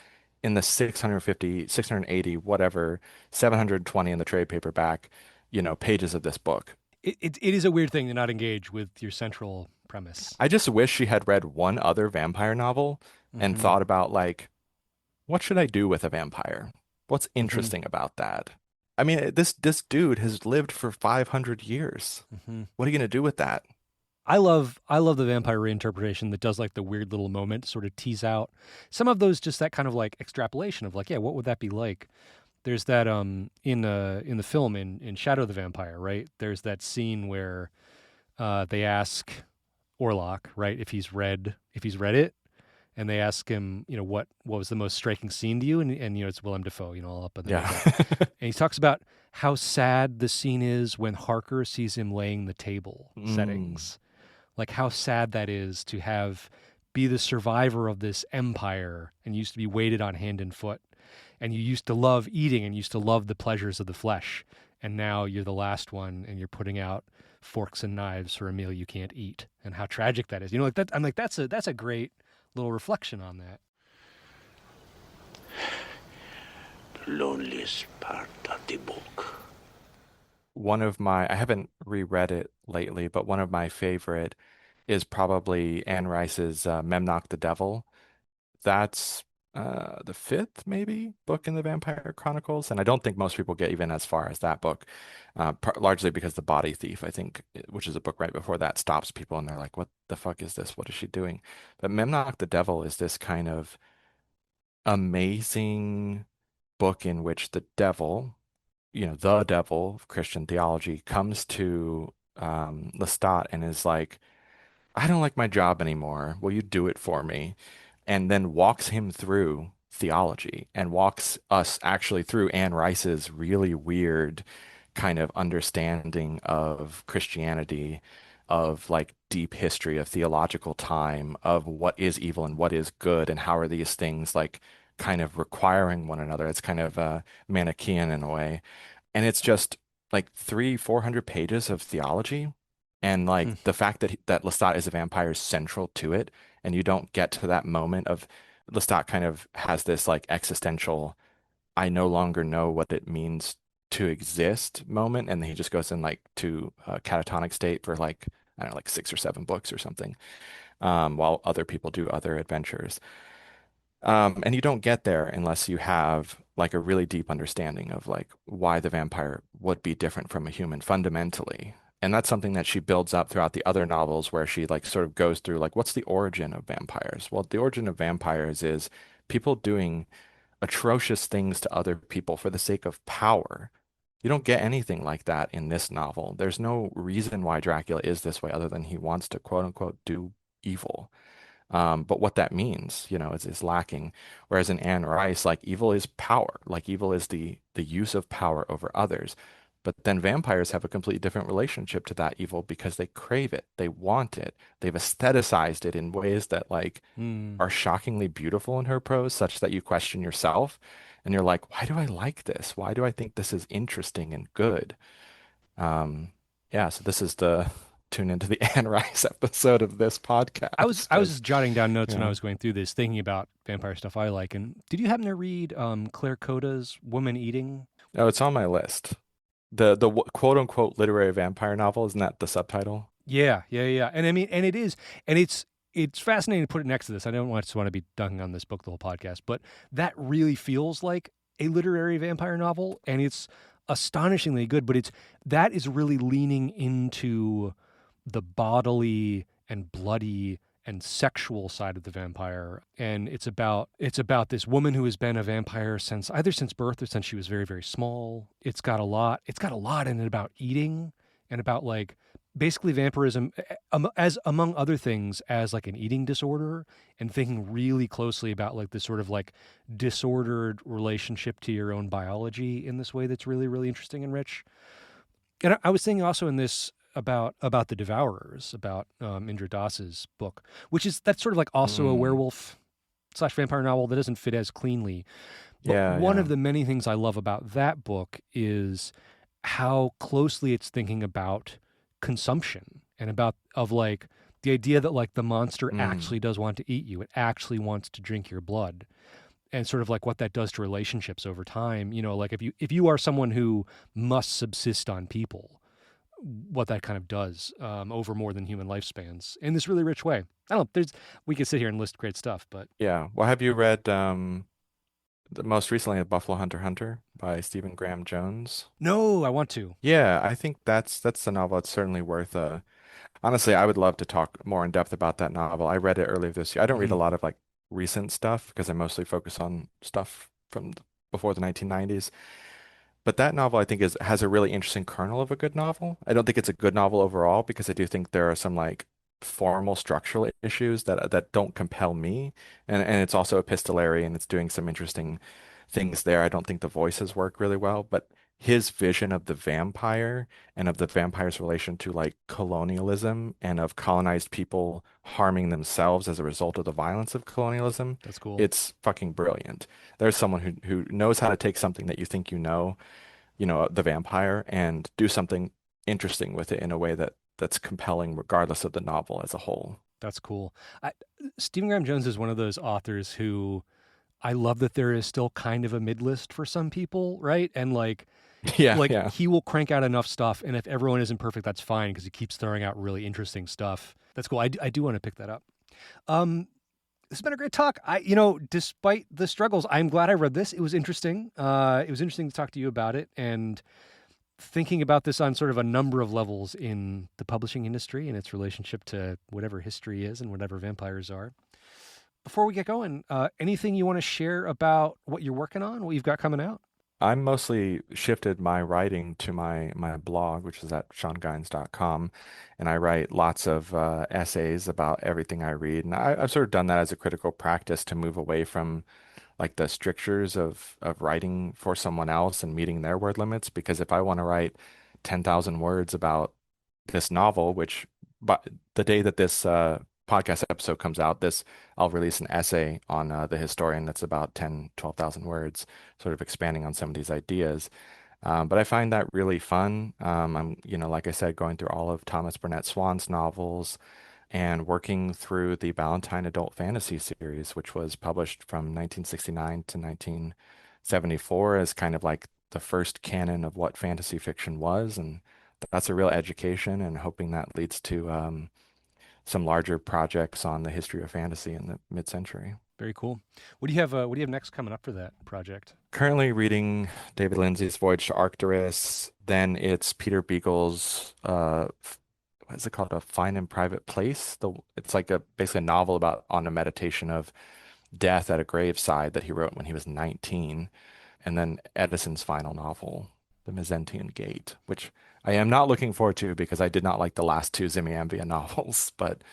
in the 650, 680, whatever, 720 in the trade paperback, pages of this book. It is a weird thing to not engage with your central premise. I just wish she had read one other vampire novel and Hmm. thought about like, what should I do with a vampire? What's Hmm. interesting about that? I mean, this dude has lived for 500 years. Hmm. What are you gonna do with that? I love the vampire reinterpretation that does like the weird little moment to sort of tease out some of those, just that kind of like extrapolation of like, yeah, what would that be like? There's that in the film in Shadow of the Vampire, right? There's that scene where they ask Orlok, right, if he's read it, and they ask him, what was the most striking scene to you, and it's Willem Dafoe, all up in the Yeah. makeup, and he talks about how sad the scene is when Harker sees him laying the table Mm, settings, like how sad that is to have be the survivor of this empire and used to be weighted on hand and foot, and you used to love eating and used to love the pleasures of the flesh, and now you're the last one and you're putting out forks and knives for a meal you can't eat, and how tragic that is. Like that. I'm like, that's a great little reflection on that. The loneliest part of the book. I haven't reread it lately, but one of my favorite is probably Anne Rice's Memnoch the Devil. That's the fifth, maybe, book in the Vampire Chronicles, and I don't think most people get even as far as that book, largely because The Body Thief, I think, which is a book right before that, stops people, and they're like, "What the fuck is this? What is she doing?" But Memnoch the Devil is this kind of amazing book in which the devil, the devil of Christian theology, comes to Lestat and is like, I don't like my job anymore. Will you do it for me? And then walks him through theology and walks us actually through Anne Rice's really weird kind of understanding of Christianity, of like deep history of theological time, of what is evil and what is good, and how are these things like kind of requiring one another. It's kind of Manichaean in a way. And it's just like 400 pages of theology. And like Hmm. the fact that Lestat is a vampire is central to it, and you don't get to that moment of Lestat kind of has this like existential, I no longer know what it means to exist moment, and then he just goes in like to a catatonic state for like, I don't know, like 6 or 7 books or something, while other people do other adventures. And you don't get there unless you have like a really deep understanding of like why the vampire would be different from a human fundamentally. And that's something that she builds up throughout the other novels where she like sort of goes through like what's the origin of vampires? Well, the origin of vampires is people doing atrocious things to other people for the sake of power. You don't get anything like that in this novel. There's no reason why Dracula is this way other than he wants to quote unquote do evil. But what that means, is lacking. Whereas in Anne Rice, like evil is power. Like evil is the use of power over others. But then vampires have a completely different relationship to that evil because they crave it. They want it. They've aestheticized it in ways that like Hmm. are shockingly beautiful in her prose, such that you question yourself and you're like, why do I like this? Why do I think this is interesting and good? Um, yeah, so this is the tune into the Anne Rice episode of this podcast I was because just jotting down notes when I yeah. was going through this, thinking about vampire stuff I like. And did you happen to read Claire Coda's Woman Eating? Oh, it's on my list. Quote unquote literary vampire novel, isn't that the subtitle? Yeah, yeah, yeah. And I mean, and it is, and it's fascinating to put it next to this. I don't just want to be dunking on this book the whole podcast, but that really feels like a literary vampire novel, and it's astonishingly good. But that is really leaning into the bodily and bloody and sexual side of the vampire, and it's about this woman who has been a vampire since birth or since she was very, very small. It's got a lot in it about eating and about like basically vampirism as among other things as like an eating disorder, and thinking really closely about like this sort of like disordered relationship to your own biology in this way that's really, really interesting and rich. And I was thinking also in this about the Devourers, about Indra Das's book, that's sort of like also a Mm. werewolf slash vampire novel that doesn't fit as cleanly. But Yeah, one of yeah. the many things I love about that book is how closely it's thinking about consumption and about of like the idea that like the monster Mm. actually does want to eat you. It actually wants to drink your blood. And sort of like what that does to relationships over time. Like if you are someone who must subsist on people, what that kind of does over more than human lifespans in this really rich way. I don't know. We could sit here and list great stuff, but Yeah. Well, have you read the most recently Buffalo Hunter Hunter by Stephen Graham Jones? no, I want to. Yeah, I think that's a novel that's certainly worth honestly, I would love to talk more in depth about that novel. I read it earlier this year. I don't read a Hmm. lot of like recent stuff because I mostly focus on stuff from before the 1990s. But that novel, I think, has a really interesting kernel of a good novel. I don't think it's a good novel overall because I do think there are some like formal structural issues that don't compel me, and it's also epistolary and it's doing some interesting things there. I don't think the voices work really well, but his vision of the vampire and of the vampire's relation to like colonialism and of colonized people harming themselves as a result of the violence of colonialism, That's cool. it's fucking brilliant. There's someone who knows how to take something that you think the vampire, and do something interesting with it in a way that's compelling regardless of the novel as a whole. That's cool. I, Stephen Graham Jones is one of those authors who I love that there is still kind of a mid list for some people, right? And Yeah, like yeah. he will crank out enough stuff, and if everyone isn't perfect, that's fine because he keeps throwing out really interesting stuff. That's cool. I do want to pick that up. Um, This has been a great talk. Despite the struggles, I'm glad I read this. It was interesting. It was interesting to talk to you about it and thinking about this on sort of a number of levels in the publishing industry and its relationship to whatever history is and whatever vampires are. Before we get going, anything you want to share about what you're working on, what you've got coming out? I'm mostly shifted my writing to my blog, which is at seanguynes.com, and I write lots of essays about everything I read. And I've sort of done that as a critical practice to move away from like the strictures of writing for someone else and meeting their word limits. Because if I want to write 10,000 words about this novel, which but the day that this podcast episode comes out, this I'll release an essay on the historian that's about 12,000 words, sort of expanding on some of these ideas. But I find that really fun. Like I said, going through all of Thomas Burnett Swann's novels and working through the Ballantine Adult Fantasy series, which was published from 1969 to 1974 as kind of like the first canon of what fantasy fiction was. And that's a real education, and hoping that leads to some larger projects on the history of fantasy in the mid-century. Very cool. What do you have? What do you have next coming up for that project? Currently reading David Lindsay's Voyage to Arcturus. Then it's Peter Beagle's what is it called? A Fine and Private Place. It's like basically a novel about on a meditation of death at a graveside that he wrote when he was 19. And then Edison's final novel, The Mezentian Gate, which I am not looking forward to because I did not like the last two Zimiambia novels. But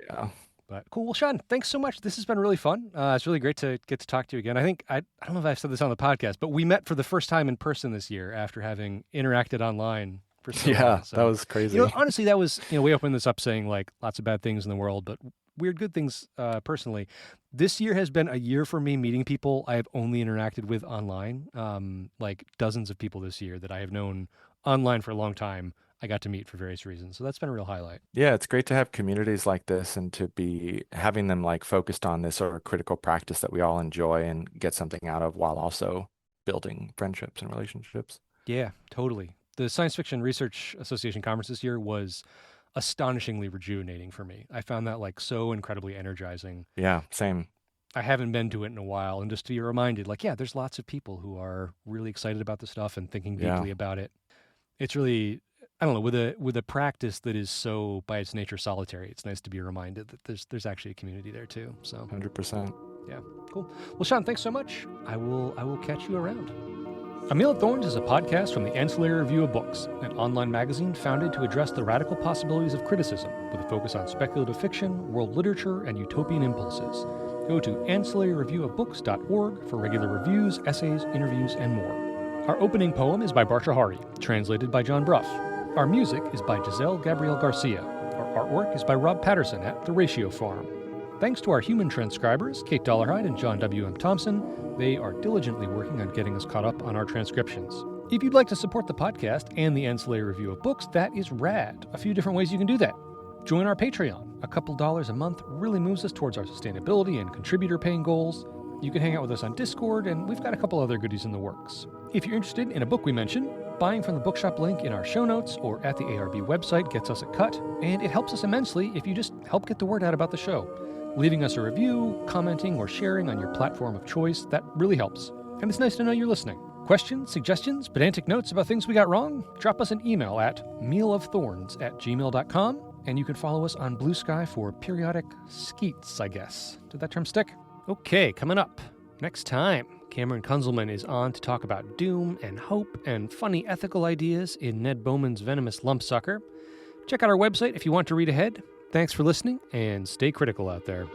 yeah. But cool. Well, Sean, thanks so much. This has been really fun. It's really great to get to talk to you again. I think, I don't know if I've said this on the podcast, but we met for the first time in person this year after having interacted online for so long. Yeah, So, that was crazy. honestly, that was, we opened this up saying like lots of bad things in the world, but weird good things personally. This year has been a year for me meeting people I have only interacted with online, like dozens of people this year that I have known online for a long time. I got to meet for various reasons. So that's been a real highlight. Yeah, it's great to have communities like this and to be having them like focused on this sort of critical practice that we all enjoy and get something out of while also building friendships and relationships. Yeah, totally. The Science Fiction Research Association conference this year was astonishingly rejuvenating for me. I found that like so incredibly energizing. Yeah, same. I haven't been to it in a while, and just to be reminded, like, yeah, there's lots of people who are really excited about the stuff and thinking deeply about it. It's really, I don't know, with a practice that is so by its nature solitary, it's nice to be reminded that there's actually a community there too. So 100%. yeah, cool. Well, Sean, thanks so much. I will catch you around. A Meal of Thorns is a podcast from the Ancillary Review of Books, an online magazine founded to address the radical possibilities of criticism with a focus on speculative fiction, world literature, and utopian impulses. Go to ancillaryreviewofbooks.org for regular reviews, essays, interviews, and more. Our opening poem is by Bartra Hari, translated by John Bruff. Our music is by Giselle Gabriel Garcia. Our artwork is by Rob Patterson at The Ratio Farm. Thanks to our human transcribers, Kate Dollarhyde and John W.M. Thompson. They are diligently working on getting us caught up on our transcriptions. If you'd like to support the podcast and the Ancillary Review of Books, that is rad. A few different ways you can do that. Join our Patreon. A couple dollars a month really moves us towards our sustainability and contributor paying goals. You can hang out with us on Discord, and we've got a couple other goodies in the works. If you're interested in a book we mentioned, buying from the bookshop link in our show notes or at the ARB website gets us a cut, and it helps us immensely if you just help get the word out about the show. Leaving us a review, commenting, or sharing on your platform of choice, that really helps. And it's nice to know you're listening. Questions, suggestions, pedantic notes about things we got wrong? Drop us an email at mealofthorns@gmail.com, and you can follow us on Blue Sky for periodic skeets, I guess. Did that term stick? Okay, coming up. Next time, Cameron Kunzelman is on to talk about doom and hope and funny ethical ideas in Ned Bowman's Venomous Lumpsucker. Check out our website if you want to read ahead. Thanks for listening, and stay critical out there.